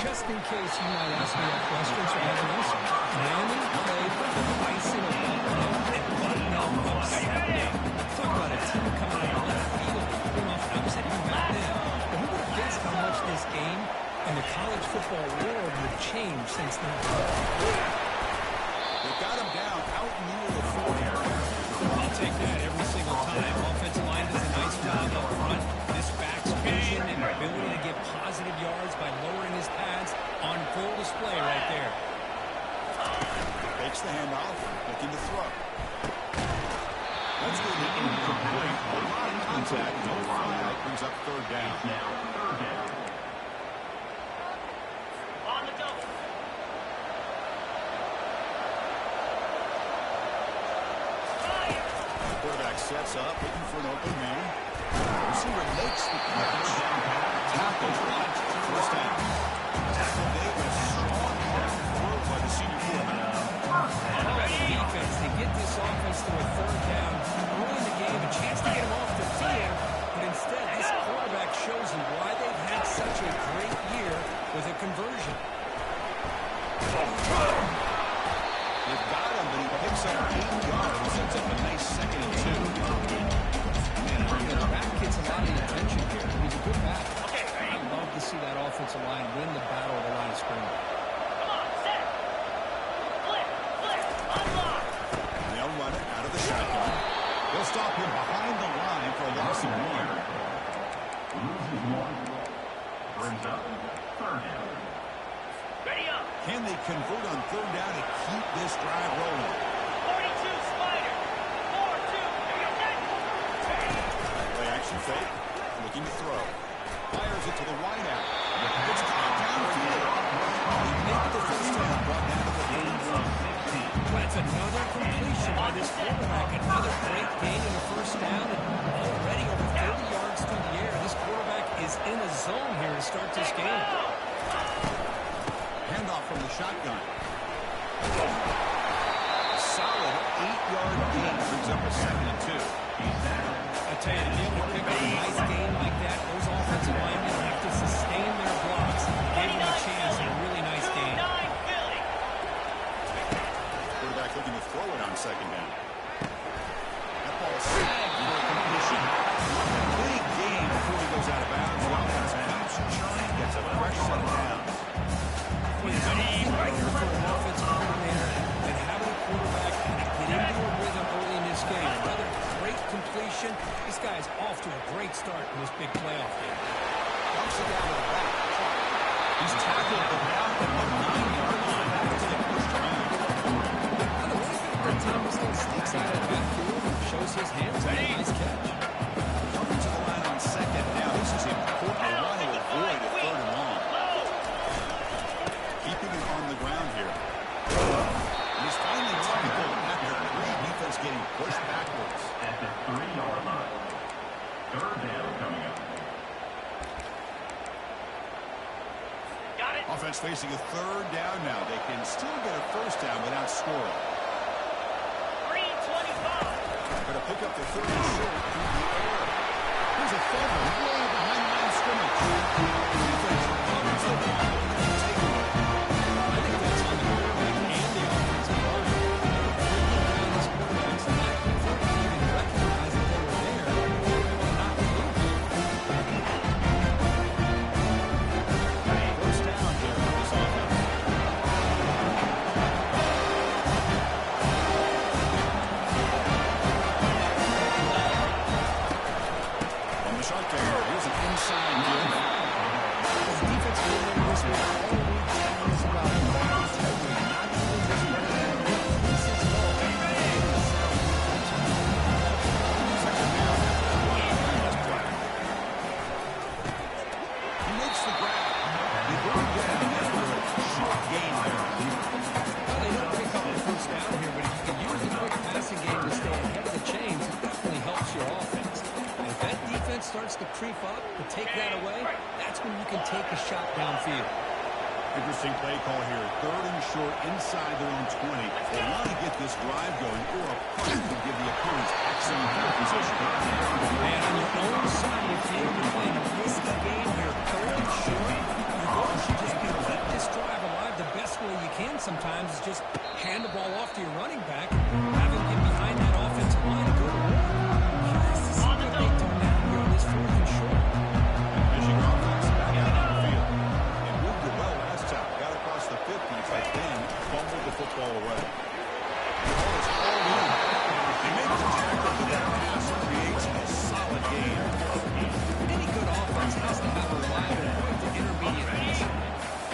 just in case you might ask me that question, so I have an answer. Miami played the Bison of Buffalo and Bucknell on Saturday. Talk about a team coming out of left field, pulling off an upset even back then. But who would have guessed how much this game and the college football world would change since then? They got him down out near the 40 area. I'll take that every single time. Offensive line does a nice job up front. This back's vision and ability to get positive yards by lowering his pads on full display right there. Takes the handoff, looking to throw. That's going to be incomplete. A lot of contact. No flag. Brings up third down. On the double. Quarterback sets up, looking for an open man. Receiver makes the catch. Tackle dropped. First down. Tackle Davis. Strong arm throw by the senior quarterback. Defense, they get this offense to a third down early in the game, a chance to get him off the field, but instead this quarterback shows you why they've had such a great year with a conversion. They've got him, but he picks up 8 yards. Sets up a nice 2nd and 2. Man, the back gets a lot of the attention here. He's a good back. Okay, ready? I'd love to see that offensive line win the battle of the line of scrimmage. Come on, set. Flip, unlock. And they'll run it out of the shotgun. They'll stop him behind the line for a loss of 1. Brings up third down. Ready up. Can they convert on third down to keep this drive rolling? 42, Spider. 4-2. Here we go, set. Play action fake. Looking to throw. Fires it to the wide out. It's caught downfield. They make the first down. Brought down to the 31. That's another completion by this quarterback. Another great gain in the first down. And already over 30 yards through the air. This quarterback is in a zone here to start this game. Handoff from the shotgun. Solid 8-yard gain. Brings up a 2nd and 2. I tell you, to be able to pick up a nice game like that, those offensive linemen have to sustain their blocks. Give them a chance and a really nice game. 9 Philly. Quarterback looking to throw it on 2nd down. That ball sagged for a completion. Big gain before he goes out of bounds. The offense comes churning, gets a fresh set down. Right here for an offensive coordinator and having a quarterback kind of get into a rhythm early in this game. Another great completion. This guy is off to a great start in this big playoff game. Dumps it down to the back. He's tackled at about the 9-yard line. Back to the first round. By the way, Thomas still sticks out of the backfield and shows his hands on a nice catch. Coming to the line on 2nd down. This is important. They want to avoid a 3rd and long. Keeping it on the ground here. And he's finally tackled after 3. Defense getting pushed backwards. At the 3-yard line. Third down coming up. Got it. Offense facing a 3rd down now. They can still get a first down without scoring. Green 25. Going to pick up the 3rd and short through the air. Here's a fumble way behind the line of scrimmage. Defense recovers the ball. Takeaway. I think that's on the quarterback and the offensive line. Down this quarterback's neck before he even recognized that they were there. They want to knock him loose. inside give. The defense came in this week all week telling us about integrity, not even just running out of pieces at all. He makes the grab. They bring him down after a short gain there. Well, they don't pick up the first down here, but if you can use the quick passing game to stay ahead of the chains, it definitely helps your offense. And if that defense starts to creep up to take that away, that's when you can take a shot downfield. Interesting play call here. 3rd and short inside their own 20. They want to get this drive going, or a punt to give the opponents excellent field position. And on your own side of the field, you're playing a risky game here. 3rd and short. Your goal should just be to keep this drive alive the best way you can sometimes is just hand the ball off to your running back, have him get behind that offensive line and go to work. Curious to see what they do now here on this 4th and short. Michigan offense back out on the field. They moved it well last time. Got across the 50, but then fumbled the football away. The ball is all in. They make the tackle, but that pass creates a solid gain. Any good offense has to have a reliable quick to intermediate passer.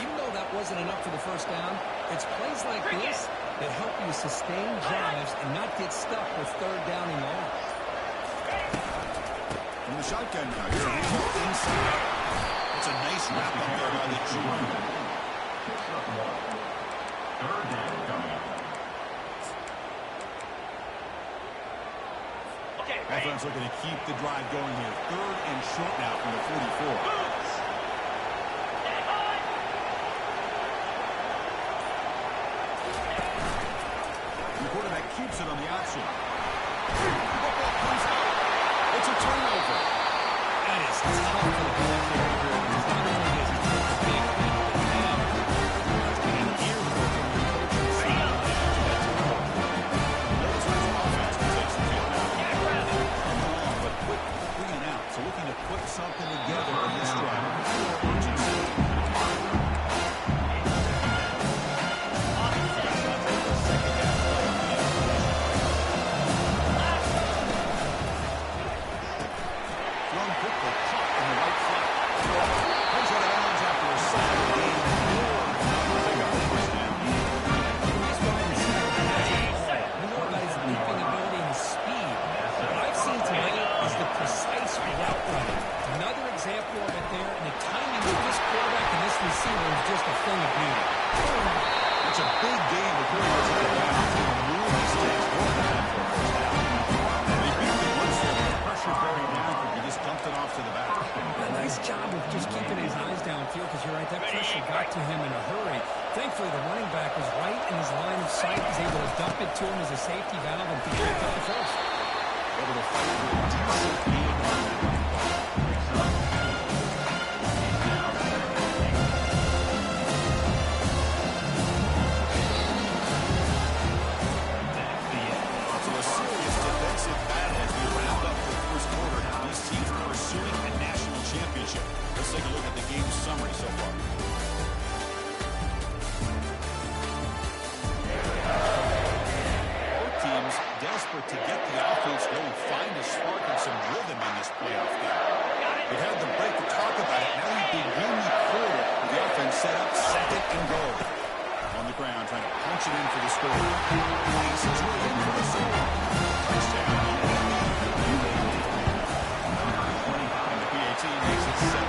Even though that wasn't enough for the first down, it's plays like this that help you sustain drives and not get stuck with 3rd down and long. From the shotgun now, here's a handoff inside. It's a nice wrap up there by the junior. 3rd down coming up. Offense looking to keep the drive going here. 3rd and short now from the 44. The quarterback keeps it on the option. Football comes out. It's a turnover. That is tough for the ball carrier here because not only is he big, but now it's been an earworm from your coaching side. Notice this offense takes the field now. But quick 3 and out. So looking to put something together in this drive. Urgency. Thrown quickly, caught in the right flat. Comes out of bounds after a solid gain. They got the first down. These wide receivers has it all. We know about his leaping ability and his speed. What I've seen tonight is the precise route running. Another example of it there, and the timing of this quarterback and this receiver is just a thing of beauty. It's a big game before he gets out of bounds. Rule mistakes more than that for a first down. They beat the blitz there, but the pressure buried down. He just dumped it off to the back. A nice job of just keeping his eyes downfield because you're right, that pressure got to him in a hurry. Thankfully, the running back was right in his line of sight. He was able to dump it to him as a safety valve and pick up the first. Able to fight for a decent game on that. So a serious defensive battle as we wrap up the first quarter. These teams are pursuing a national championship. Let's take a look at the game summary so far. Both teams desperate to get the offense going, find a spark and some rhythm in this playoff game. They've had the break to talk about it. Now we begin the quarter with the offense set up 2nd and goal. On the ground, trying to punch it in for the score. Pace his way in for the score. Touchdown. And the PAT makes it 7-1.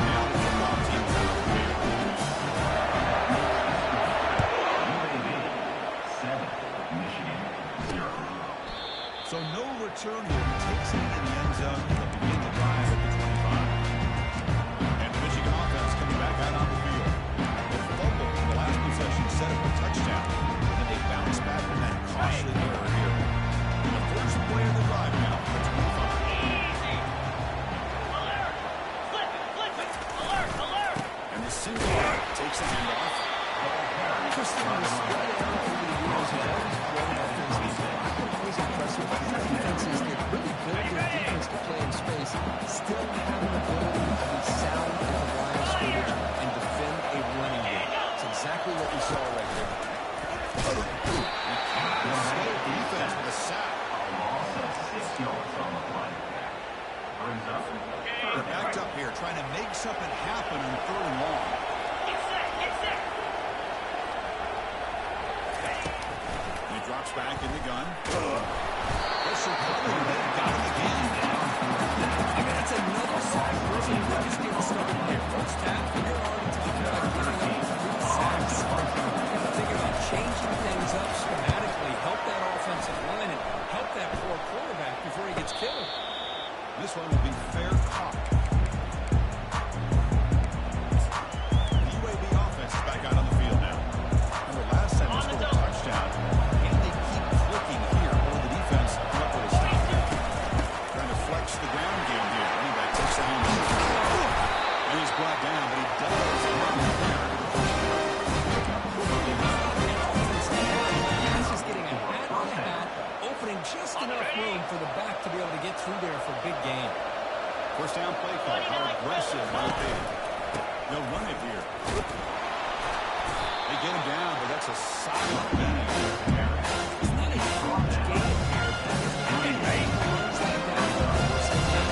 Now the football team's out of the field. UAB 7, Michigan 0. So no return here. He takes it in the end zone. He'll begin the drive at the 25. And the Michigan offense coming back out on the field. The fumble in the last possession set up a touchdown. And they bounce back from that costly error here. The first play of the drive now for 25. Easy. Alert. Flip it. Alert. And the single arm takes the handoff. Christian was spread out over the years. He's always grown offensively. I've been always impressed with how defenses that really build their defense to play in open on 3rd and long. Get set, get set. He drops back in the gun. Pressure coming. They got him again. I mean, that's another sack. Really, we're just getting started here. First half, you're already talking about giving up 3 sacks. You got to think about changing things up schematically, help that offensive line, and help that poor quarterback before he gets killed. This one will be fair caught. The UAB offense is back out on the field now. Remember, last time they scored a touchdown, and they keep clicking here. Or the defense come up with a stop. Trying to flex the ground game here. Running back takes the hand. And he's brought down, but he does run there. He's just getting a hat on the hat, opening just enough room for the back to be able to get through there for a big gain. First down play call. How aggressive will it be? They'll run it here. They get him down, but that's a solid bang. It's not a huge gain here. Runs like that for a first down.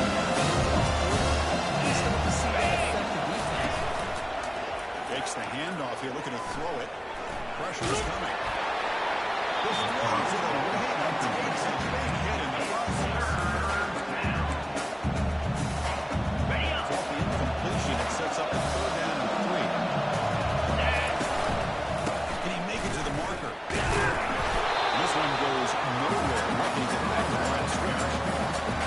He's going to see that effective defense. Takes the handoff here, looking to throw it. Pressure is coming. This throws it away and takes a big hit in the process. It's off the incompletion. It sets up a 3rd down and 3. Can he make it to the marker? This one goes nowhere. Can he get back to the red stretch?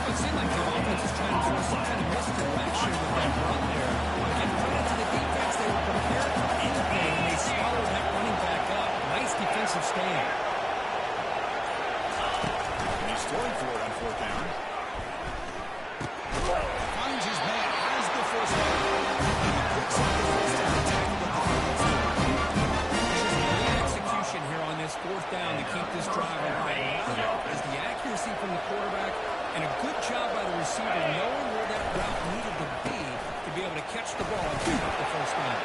It seemed like the offense was trying to force some kind of misdirection with that run there. And credit to the defense, they were prepared for anything, and they swallowed that running back up. Nice defensive stand. And he's throwing for it on 4th down. Finds his man, has the first down. And he picks up the first down tackle with the defense. Just great execution here on this 4th down to keep this drive alive. Is the accuracy from the quarterback and a good job by the receiver knowing where that route needed to be able to catch the ball and pick up the first down.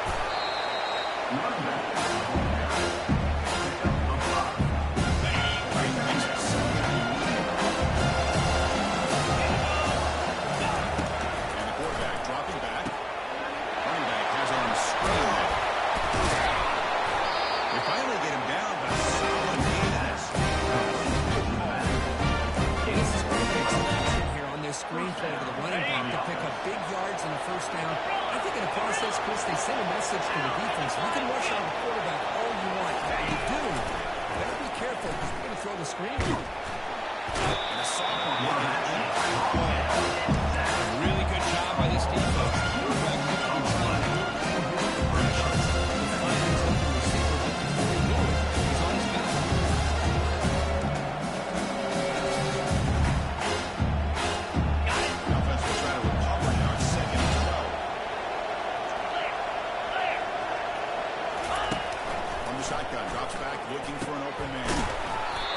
And the quarterback dropping back. Running back has on the screen there. They finally get him down, but a solid gain. This is perfect execution here on this screen play to the running back to pick up big yards in the first down. I think in the process, Chris, they send a message to the defense. You can rush on the quarterback all you want. But when you do, you better be careful because they're going to throw the screen. And a sophomore making an impact play. Really good job by this defense. Quarterback looking to try to avoid the pressures. The findings of the receiver, but before he knew it, he's on his back. The offense will try to recover now. 2nd and 12. From the shotgun, drops back, looking for an open man.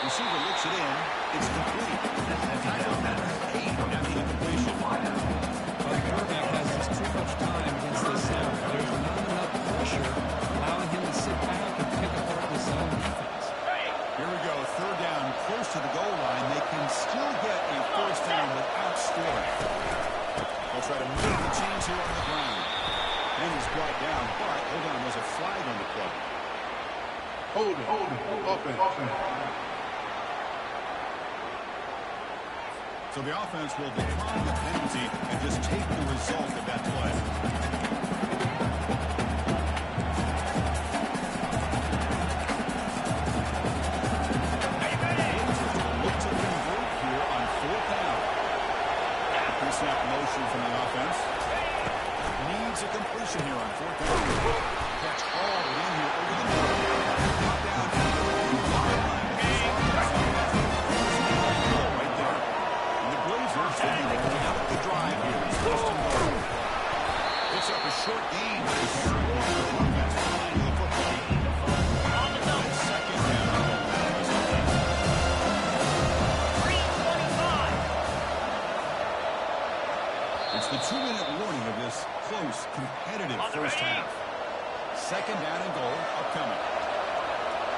Receiver looks it in. It's complete. Touchdown number 8 after the completion. Well, the quarterback has just too much time against this center. There's not enough pressure allowing him to sit back and pick apart the zone defense. Here we go. 3rd down, close to the goal line. They can still get a first down without scoring. They'll try to move the chains here on the ground. And he's brought down, but hold on, there's a flag on the play. Hold it. Offense. So the offense will decline the penalty and just take the result of that play. Look to convert here on 4th down. Pre-snap motion from the offense. Needs a completion here on 4th down. Catch all in here over the middle. Brought down at the line. Right there. And the Blazers looking to cap the drive here. Picks up a short gain. Offense behind the football. And 2nd down. 3:25. It's the 2-minute warning of this close, competitive first half. 2nd down and goal upcoming.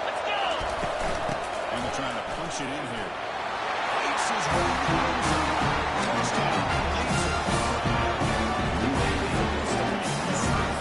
Let's go. And they're trying to punch it in here. Aces touchdown. Blazer.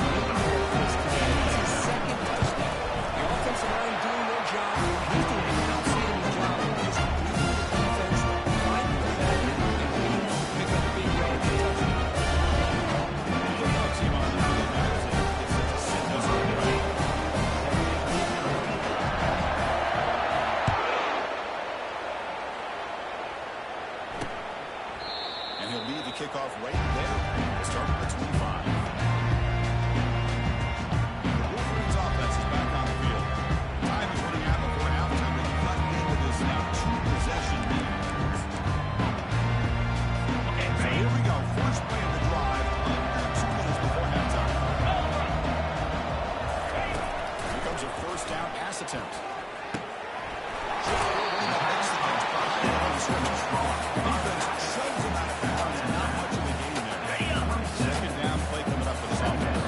he'll lead the kickoff right there. We'll start at the 25. The Wolverines offense is back on the field. Time is running out before halftime. They cut into this now two-possession lead. So here we go. First play of the drive. Under 2 minutes before halftime. Here comes a first down pass attempt. Second down play coming up for this offense.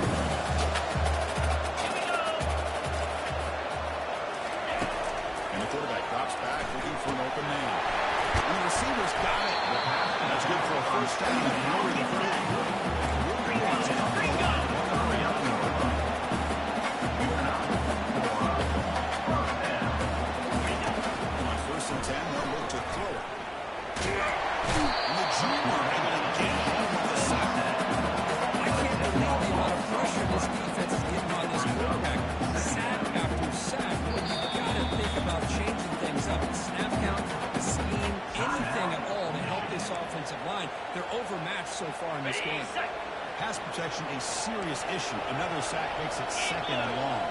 And the quarterback drops back looking for an open man. And the receiver's got it. That's good for a first down. On first and 10, they'll look to throw it. And the junior able to get home with the sack. I can't believe the amount of pressure this defense is getting on this quarterback. Sack after sack. You've got to think about changing things up. The snap count, the scheme, anything at all to help this offensive line. They're overmatched so far in this game. Pass protection a serious issue. Another sack makes it second and long.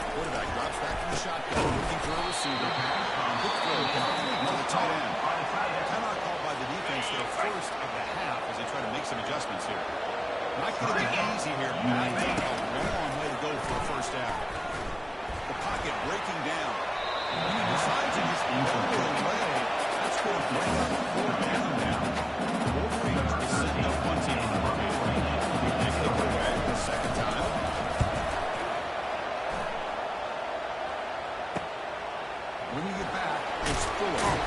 Quarterback drops back to the shotgun, looking for a receiver. Quick throw complete to the tight end. Timeout called by the defense, their first of the half, as they try to make some adjustments here. Not going to be easy here. Not a long way to go for a first down. The pocket breaking down. And he decides to just go away. That's going to bring up fourth down now. The Wolverines are setting up one team on the field. They kick away the second time. When you get back, it's Fuller.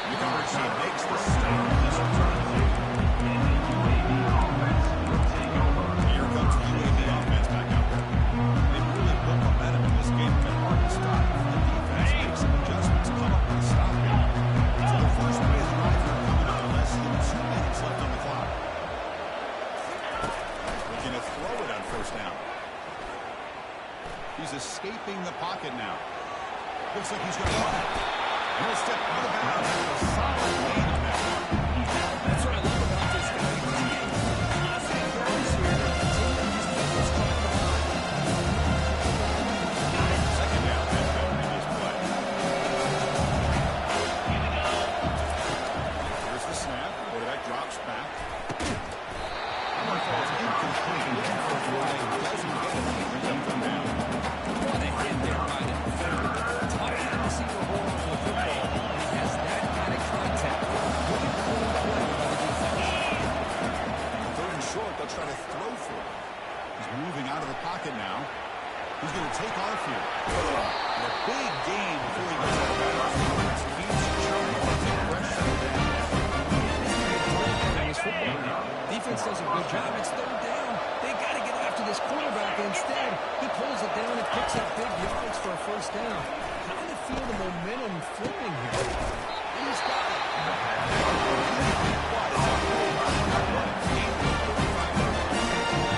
The coverage team makes the stop on this return. Here comes the UAB offense back out there. They've really built momentum in this game. It's been hard to stop. The defense makes some adjustments, come up with a stop here. So the first play of the drive here coming out less than 2 minutes left on the clock. Looking to throw it on first down. He's escaping the pocket now. Looks like he's going to run it. And he'll step out of bounds with a solid lead on that one. That's what I love about this guy. Lots of throws here. Continue to just keep this clock alive. Second down, that's the previous play. Here's the snap. Quarterback drops back. One falls incomplete. Looking for a fly. Doesn't get it. Brings up third down. What a hit there by the defender. Tough to receiver hold on the football. He has that kind of contact. Really cool play by the defense. Third and short, they'll try to throw for it. He's moving out of the pocket now. He's going to take off here. And a big gain before he goes out of bounds. He's trying to take pressure. This football. Defense does a good job. It's third down. They got to get after this quarterback. Instead, he pulls it down and picks up big yards for a first down. Kind of feel the momentum flipping here. And he's got it.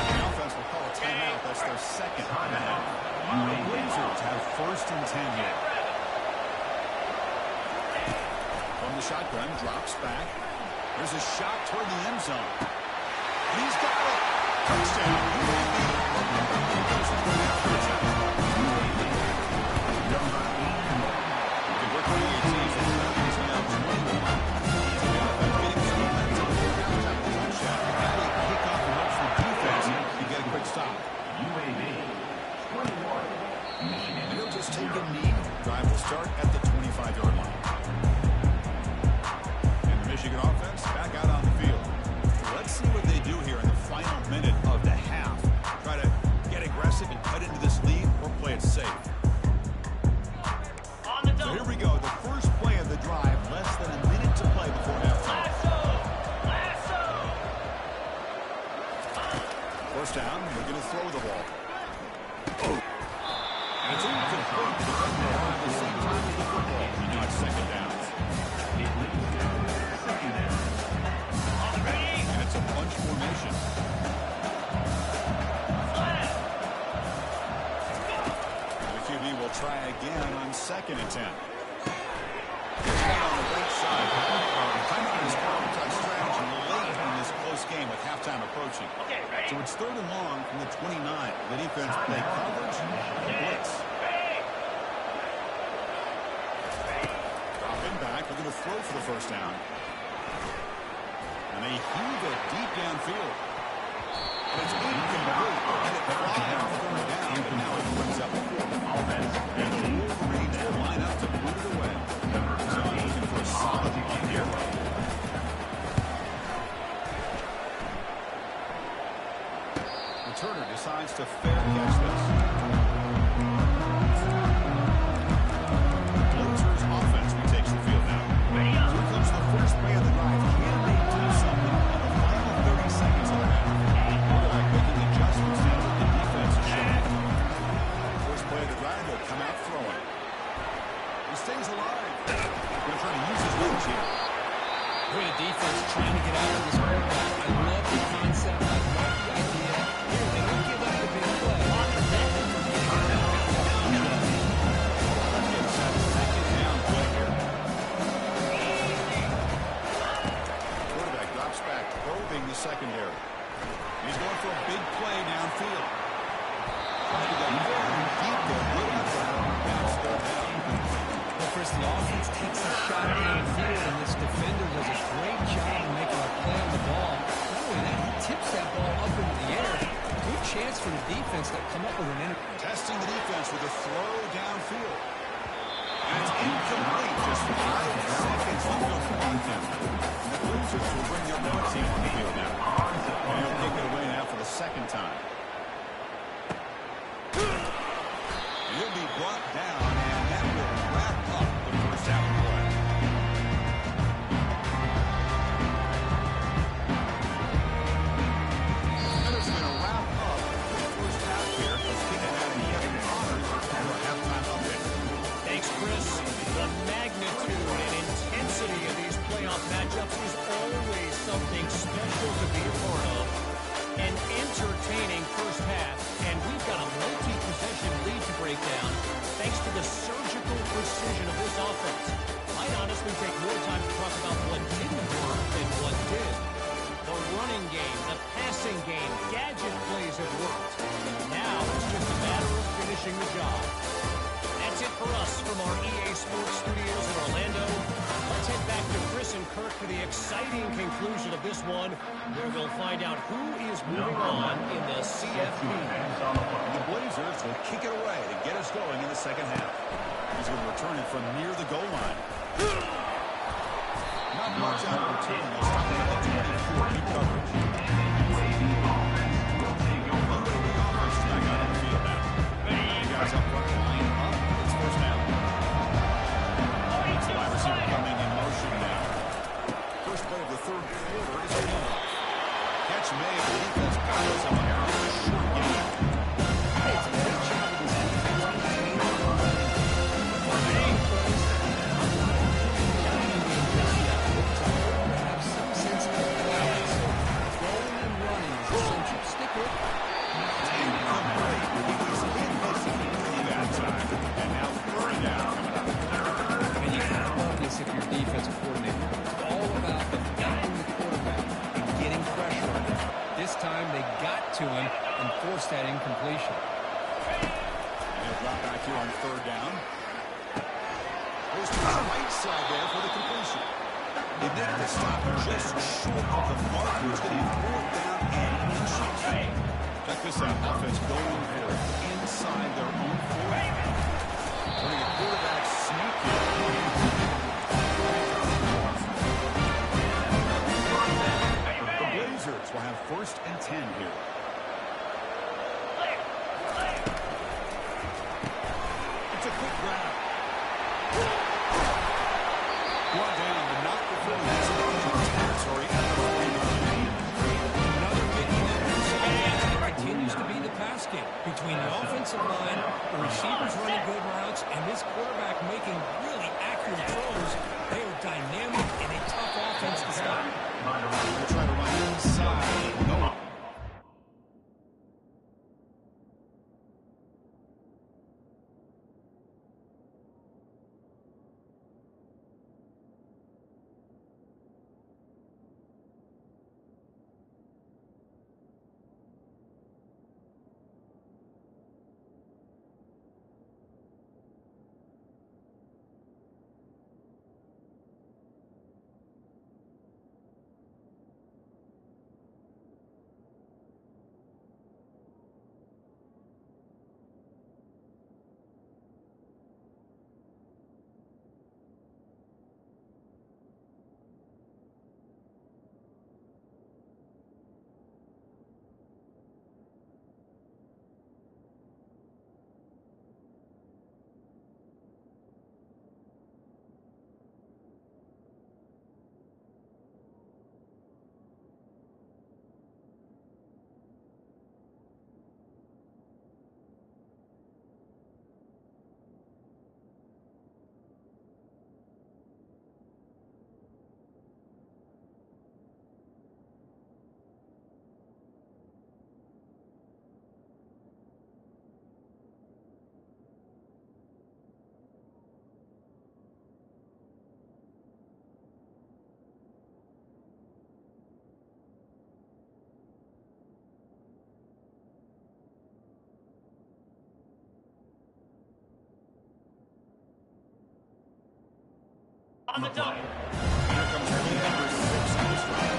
The offense will call a timeout. That's their second and a half. The Blazers have first and 10 here. From the shotgun, drops back. There's a shot toward the end zone. He's got it. Touchdown. And he'll just take a knee. Drive will start at the 25-yard line. And the Michigan offense back out on the field. Let's see what they do here in the final minute of the half. Try to get aggressive and cut into this lead or play it safe. So here we go. The first play of the drive. Less than a minute to play before halftime. First down. They're going to throw the ball. And it's incomplete. The at the same time as the football. Now it's second down. And it's a bunch formation. And the QB will try again on second and 10. On the right side. approaching. Okay, ready? So it's 3rd and long from the 29. The defense play coverage and blitz. Dropping back. We're going to throw for the first down. And they heave it deep downfield. And it's incomplete. And it flies off 3rd down. But now it brings up 4th. And the Wolverines will line up to put it away. So I'm looking for a solid punt here. Turner decides to fair catch this. Blazers offense retakes the field now. Here comes the first play of the drive. Can they do something in the final 30 seconds of the half? Quarterback making adjustments now that the defense is showing. First play of the drive, they'll come out throwing. He stays alive. Going to try to use his legs here. Great defense trying to get out of this quarterback. I love the concept. I love the idea. Here, they don't give up the big play. Let's get set. Second down play here. Quarterback drops back, probing the secondary. He's going for a big play downfield. Trying to go very deep there. Good effort. And it's 3rd down. Well, Chris, the offense takes a shot downfield, and this defender does a great job of making a play on the ball. Not only that, he tips that ball up into the air. Good chance for the defense to come up with an interception. Testing the defense with a throw downfield. And it's incomplete. Just 5 seconds left on the clock now. And the Blazers will bring their own team on the field now. And he'll take it away now for the 2nd time. He'll be brought down, and that will wrap up the first half of play. And it's going to wrap up the first half here. Let's kick it out of the honors for a halftime update. Thanks, Chris. The magnitude and intensity of these playoff matchups is always something special to be a part of. An entertaining first half, and we've got a multi-possession lead to break down thanks to the surgical precision of this offense. Might honestly take more time to talk about what didn't work than what did. The running game, the passing game, gadget plays have worked. Now it's just a matter of finishing the job. That's it for us from our EA Sports Studios in Orlando. Let's head back to Chris and Kirk for the exciting conclusion of this one, where we'll find out who is moving on in the CFP. The Blazers will kick it away to get us going in the second half. He's going to return it from near the goal line. Not much out of return. They'll stop it at the 24 deep coverage. Number of the offense is back out on the field now. You guys up front line up. It's first down. Wide receiver coming in motion now. First play of the 3rd quarter is a one. Catch made. The defense piles him up. It's a short game. Hey, it's a great job of this defense. Have some sense of balance. Throwing and running is essential. Stick with it. Incomplete. He was in this pretty bad time. And now 3rd down coming up. And you kind of love this if you're defensive coordinator. It's all about defending the quarterback and getting pressure on him. This time they got to him and forced that incompletion. And he'll drop back here on 3rd down. Goes to the right side there for the completion. They did the stop just short of the mark. He was going to be 4th down and inches. Check this out. Offense going for it inside their own 40. Turning a quarterback sneak here. The Blazers will have 1st and 10 here. It's a quick grab. Brought down, but not before he's in territory at the 49. Another big play for the Spurs. It continues to be the pass game between the offensive line, the receivers running good routes, and this quarterback making really accurate throws. They are dynamic and a tough offense to stop. They'll try to run inside. No. On the double. Here comes number 6 on this drive.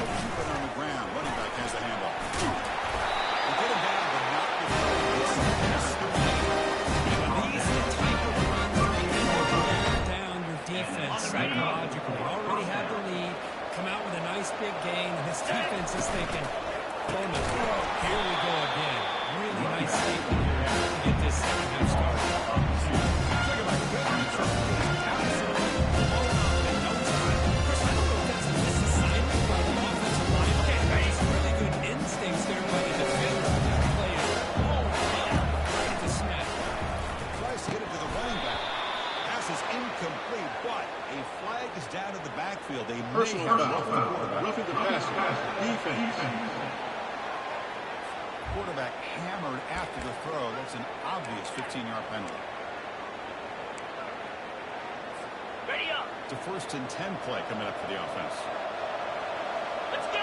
Keep it on the ground. Running back has the handle. They get him down, but not before this. These are the type of runs that you need to wear down your defense psychologically. Already have the lead. Come out with a nice big gain, and this defense is thinking, oh no, here we go again. Really nice statement here to get this second half started. Think about the difference. Absolutely blown up in no time. Chris, I don't know if that's a misassignment by the offensive line. Okay, some really good instincts there by the defender. That play is right at the smack. Tries to get it to the running back. Pass is incomplete, but a flag is down in the backfield. They may Personal have foul. roughed the quarterback. Roughing the passer. Defense. Quarterback hammered after the throw. That's an obvious 15-yard penalty. Ready up. It's a 1st and 10 play coming up for the offense. Let's go.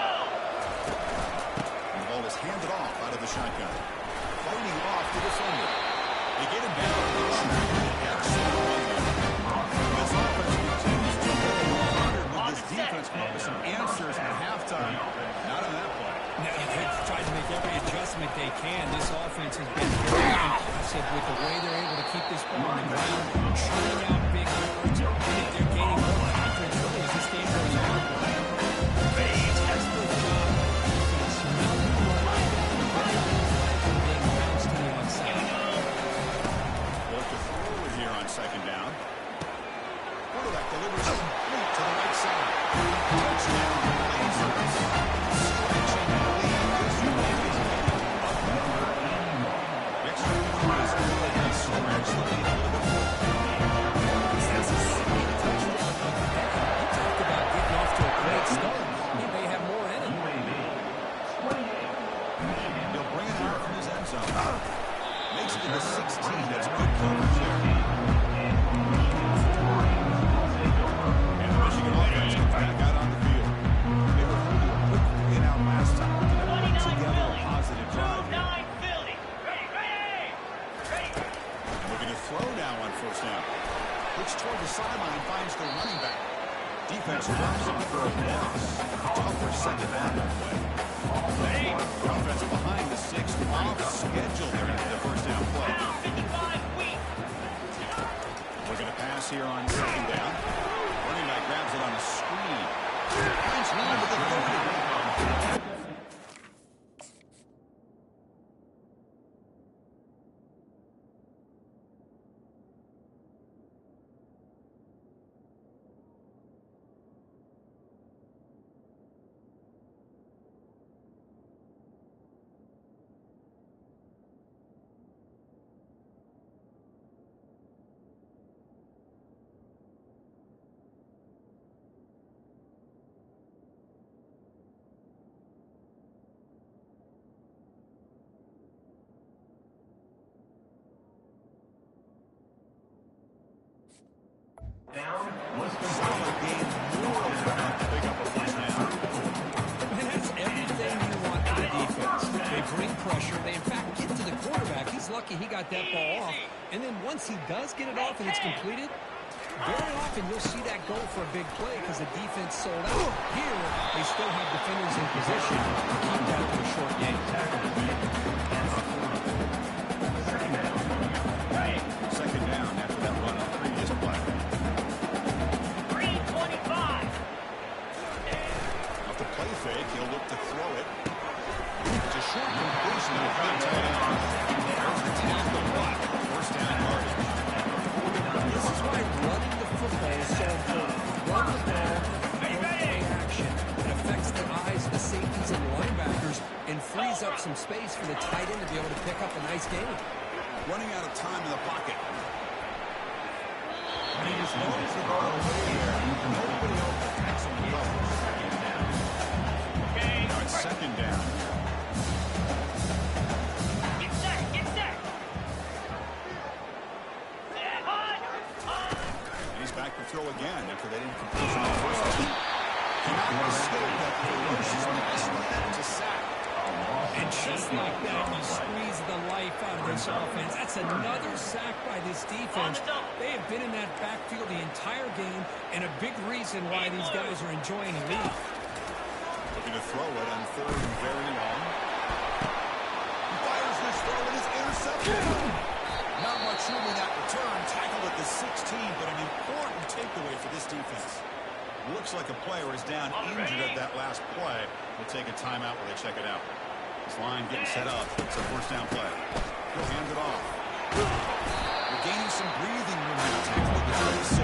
And the ball is handed off out of the shotgun. Fighting off the defender. They get him down. Excellent run there. This offense continues to go 100 with this defense come up with some answers at halftime. Not on that play. Now, they've tried to make every adjustment they can. This offense has been very impressive with the way they're able to keep this ball on the ground, churning out big yards, and they're gaining more confidence really as this game goes on. Excellent job. Being bounced to the outside. Look to forward here on 2nd down. Quarterback delivers complete to the right side. Touchdown, Blazers. Stretching the lead. This drive is next drive is really stretch the lead a little bit more. That's a second touchdown of the day. You talked about getting off to a great start. He may have more in him. He'll bring it out from his end zone. Makes it to the 16. That's good coverage there. And the Michigan offense comes back out on the field. They were able to put the win out last time. Put 29 together a Philly. positive drive here. 29 Philly. Ready, ready. Ready. And looking to throw now on 1st down. Looks toward the sideline, finds the running back. Defense drops him for a loss. Tougher second down that play. The offense behind the 6th off schedule there after the 1st down play. Now 55 weak. We're going to pass here on 2nd down. Running back grabs it on a screen. Finds room with the 30. Solid game. More enough to pick up a 1st down. And that's everything you want for the defense. They bring pressure. They, in fact, get to the quarterback. He's lucky he got that ball off. And then once he does get it off and it's completed, very often you'll see that go for a big play because the defense sold out. Here, they still have defenders in position to keep that to a short game. 2nd down after that run on the previous play. 325. Off the play fake, he'll look to throw it. It's a short completion to the front tight end. There's the tackle block. 1st down yardage. This is why running the football is so important. Run the ball, don't play action. It affects the eyes of the safeties and the linebackers and frees up some space for the tight end to be able to pick up a nice gain. Running out of time in the pocket. And he just throws the ball away there. Nobody else protects him well. Okay. Now it's 2nd down. Get set. Get set. And he's back to throw again after they didn't complete on the 1st. Cannot escape that ferocious pass to sack. And just like that, you squeeze the life out of this offense. That's another sack by this defense. They have been in that backfield the entire game, and a big reason why these guys are enjoying the lead. Looking to throw it on third and very long. He fires this throw and it's intercepted. Not much room in that return. Tackled at the 16, but an important takeaway for this defense. Looks like a player is down injured at that last play. We'll take a timeout while they check it out. This line getting set up. It's a first down play. He'll hand it off. We're gaining some breathing room now. Tackle at the 26.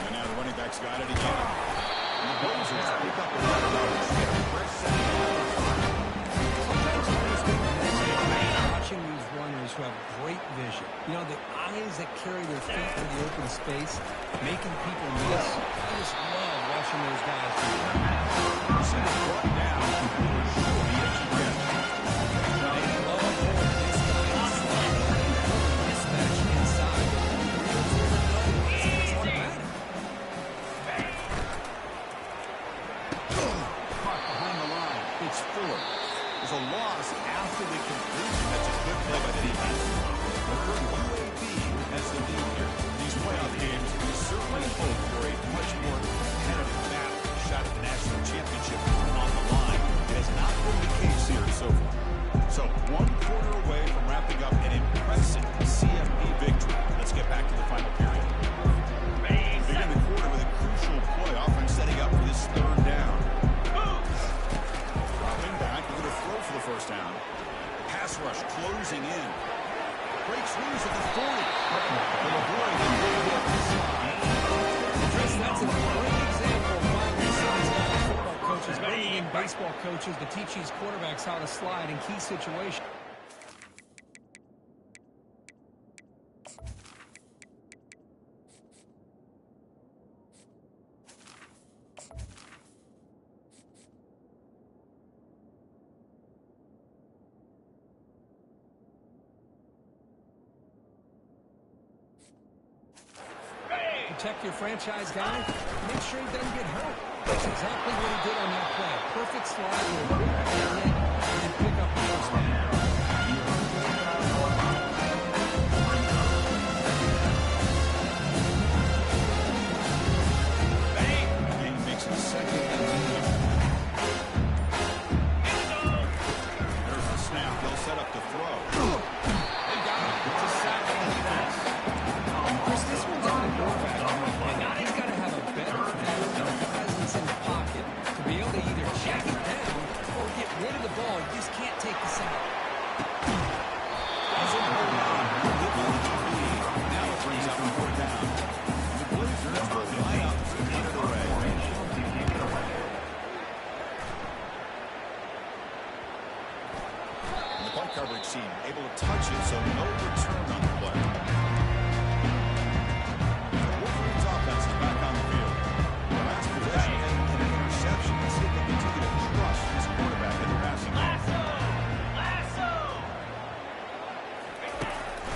And now the running back's got it again. And the Blazers pick up another yardage. Get a fresh second down. Watching these runners who have great vision. You know, the eyes that carry their feet to the open space, making people miss. I just love watching those guys do that. See it brought down. Should be edge again. They love holding this guy inside. Mismatch inside. It's automatic. Caught behind the line. It's Fuller. There's a loss after the completion. That's a good play by the defense. The UAB has the lead here. These playoff games, we certainly hope for a much more competitive battle. Shot at the national championship on the line. It has not been the case here so far. So 1 quarter away from wrapping up an impressive CFP victory. Let's get back to the final period. Begin the quarter with a crucial play. Offense setting up for this third down. Dropping back, looking to throw for the first down. Pass rush closing in. Breaks loose at the 40. They'll avoid the big hit. Chris, that's a great example of why we see these college football coaches bringing in baseball coaches to teach these quarterbacks how to slide in key situations. Protect your franchise guy. Make sure he doesn't get hurt. That's exactly what he did on that play. Perfect slide with a quick hit and pick up the first down. Game makes it second and medium. There's the snap. They'll set up the throw. They got it. It's a sack on the defense. Chris, this one's on the quarterback. And he's got to have a better presence in the pocket to be able to either jack it down or get rid of the ball. You just can't take the sack. Now it brings up a fourth down. The Blazers will line up to get it away. And the punt coverage team able to touch it, so no return on the play. Wolverine's offense is back on the field. The last possession had an interception. Let's see if they continue to trust this quarterback in the passing game.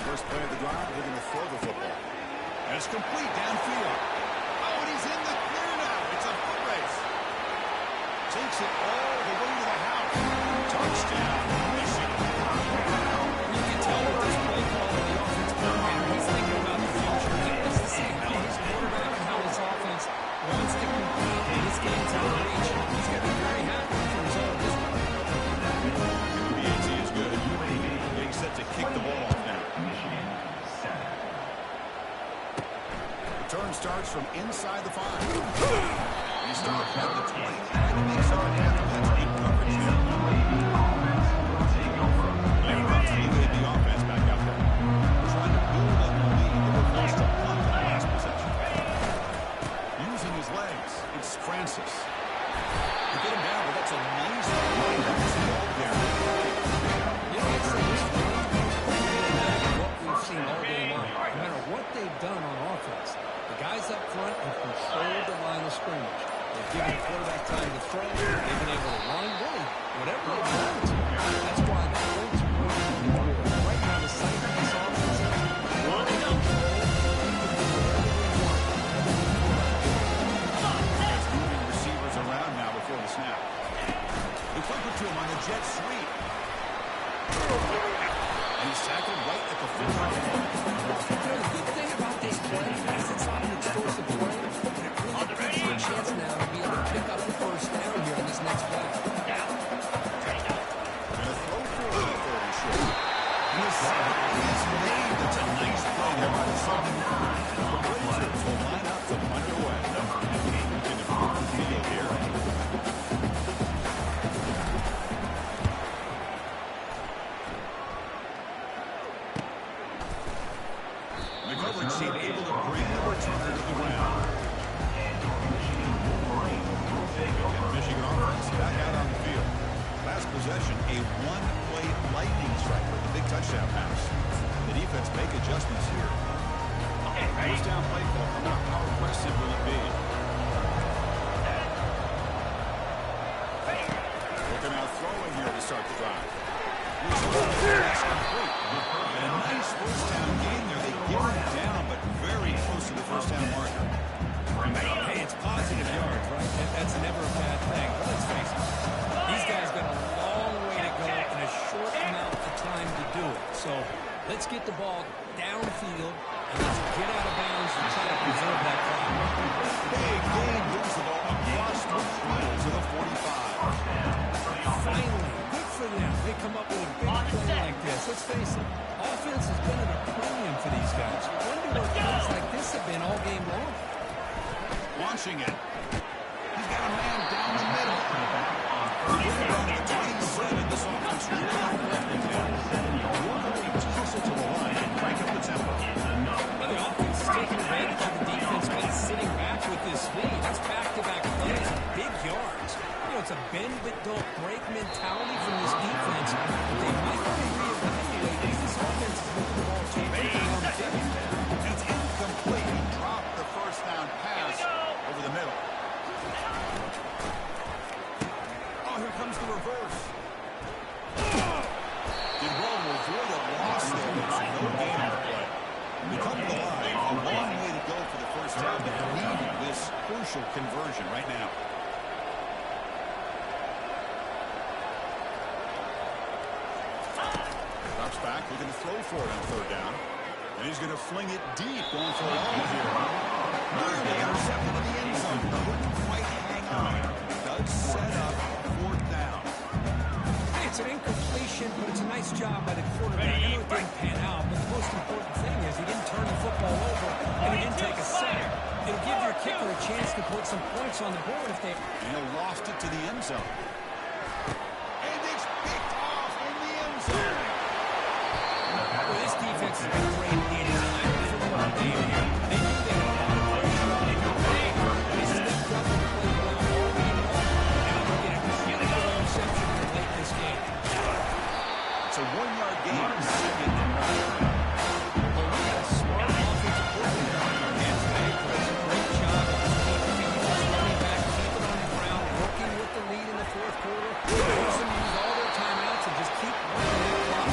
First play of the drive, they're going to throw the football. And it's complete downfield. Oh, and he's in the clear now. It's a foot race. Takes it all the way to the house. Touchdown, Michigan. You can tell with this play call of the offense coordinator, he's thinking about the future. He wants to see how his quarterback and how his offense wants to compete in this game's out of reach. He's going to be very happy with the result of this one. BAT is good. Getting set to kick the ball off now. Return starts from inside the 5. He starts at the 20. Trying to make something happen. That's 8 coverage here. They rotate the offense back out there. Trying to build up the lead. They were forced to punt on the last possession. Using his legs, it's Francis. To get him down, but that's a nice play. That's ball there. You know, it's what we've seen all day long. No matter what they've done on offense, the guys up front have controlled the line of scrimmage. They've given the quarterback time to throw. They've been able to run, really, whatever they want to. That's why the points are going to be important. Right now, the sight of this offense is finish that pass. The defense make adjustments here. First down play call. How aggressive will it be? Looking out throwing here to start the drive. And a nice first down gain there. They get it down, but very close to the first down marker. Hey, it's positive yards, right? That's never a bad thing. But let's face it, these guys got a long way to go and a short amount of time to do it. So let's get the ball downfield and let's get out of bounds and try to preserve that clock. Big gain moves the ball across the field to the 45. Finally, good for them. They come up with a big play like this. Let's face it, offense has been at a premium for these guys. Wonder what plays like this have been all game long. Launching it. He's got a man down the middle. The 27. This offense really threatening him. We're closer to the line and crank up the tempo. Well, the offense is taking advantage of the defense by sitting back with this lead. That's back-to-back plays, big yards. You know, it's a bend-but-don't-break mentality from this defense. They might want to reevaluate if this offense is moving the ball too quickly on the field. It's incomplete. He dropped the first down pass over the middle. Oh, here comes the reverse. Did well to avoid a loss there. There's no gain on the play. We come to the line. A long way to go for the first down, but we need this crucial conversion right now. Drops back, looking to throw for it on third down. And he's going to fling it deep, going for it all here. Nearly intercepted in the end zone. Couldn't quite hang on. Does set up fourth down. Hey, it's an incompletion, but it's a nice job by the quarterback. I know it didn't pan out, but the most important thing is he didn't turn the football over and he didn't take a sack. It'll give your kicker a chance to put some points on the board if they... And he lost it to the end zone. And it's picked off in the end zone. Well, this defense has been great anytime football game here. They knew they had a lot of pressure on it. They stepped up and played well all game long. Now they'll get a critical interception to late this game. It's a 1-yard gain. Second and 1. Well, we got a smart offensive coordinator on our hands today. Does a great job of keeping us running back, keeping on the ground, working with the lead in the fourth quarter. Force them to use all their timeouts and just keep running that clock.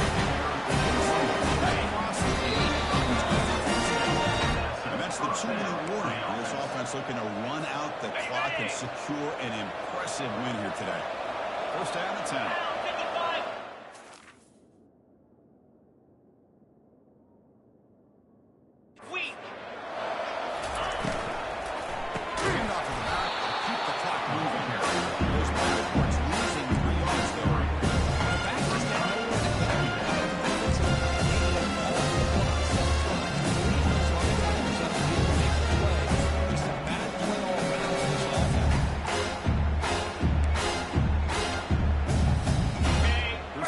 And that's the 2-minute warning. This offense looking to run out the clock and secure an impressive win here today. First down and 10.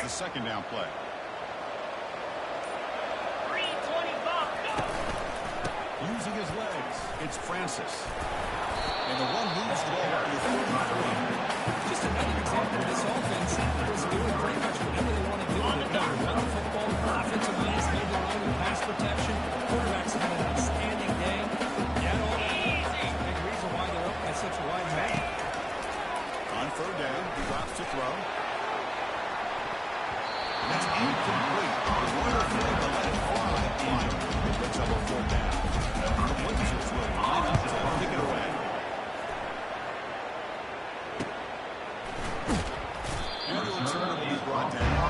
Second down play. 325. Using his legs, it's Francis. And the one moves the ball up to the 33. Just another example of this offense is doing pretty much whatever they want to do with it. Run the football, offensive line is made their own with pass protection. Quarterbacks have had an outstanding day. Yet all that big reason why they're up by such a wide margin. On third down, he drops to throw. That's incomplete. The runner failed to let it fly. He picks up a fourth down. The Blazers will line up to kick it away. And the return will be brought down.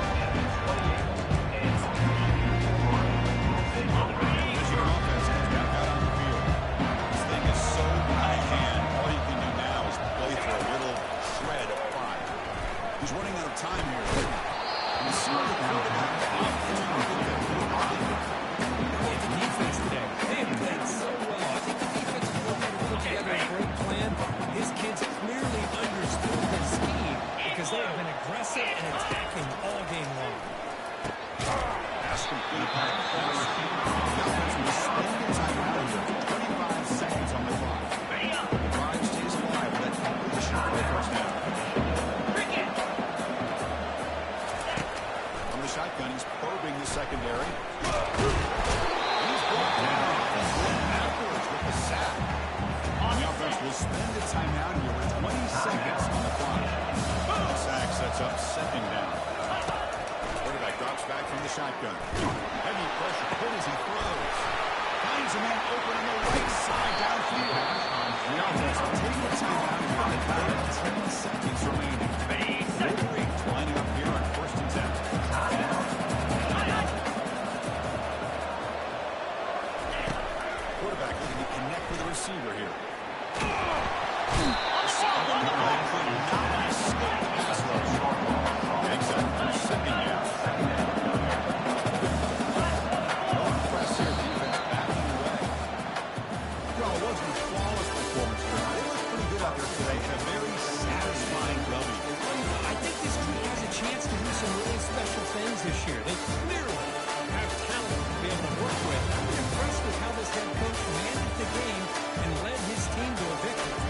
Michigan offense comes back out on the field. This thing is so out of hand. All you can do now is play for a little shred of pride. He's running out of time here. The defense today, they have played so well. I think the defensive coordinator put together a great plan. His kids clearly understood their scheme because they have been aggressive and attacking all game long. Pass complete by Cross. The offense will spend the time out here. 25 seconds on the clock. The drive stays alive with that completion for the first down. From the shotgun. suspend the timeout here with 20 seconds on the clock. Sack sets up second down. Quarterback drops back from the shotgun. Heavy pressure put as he throws. Finds a man open on the right side downfield. The offense will take the timeout here with about 10 seconds remaining. Wolverine lining up here on first and 10. Quarterback looking to connect with the receiver here. Makes that second down. No press here. Defense backing away. Well, it wasn't a flawless performance here. They looked pretty good out there today in a very satisfying W. I think this team has a chance to do some really special things this year. They clearly have talent to be able to work with. I'm impressed with how this head coach managed the game and led his team to a victory.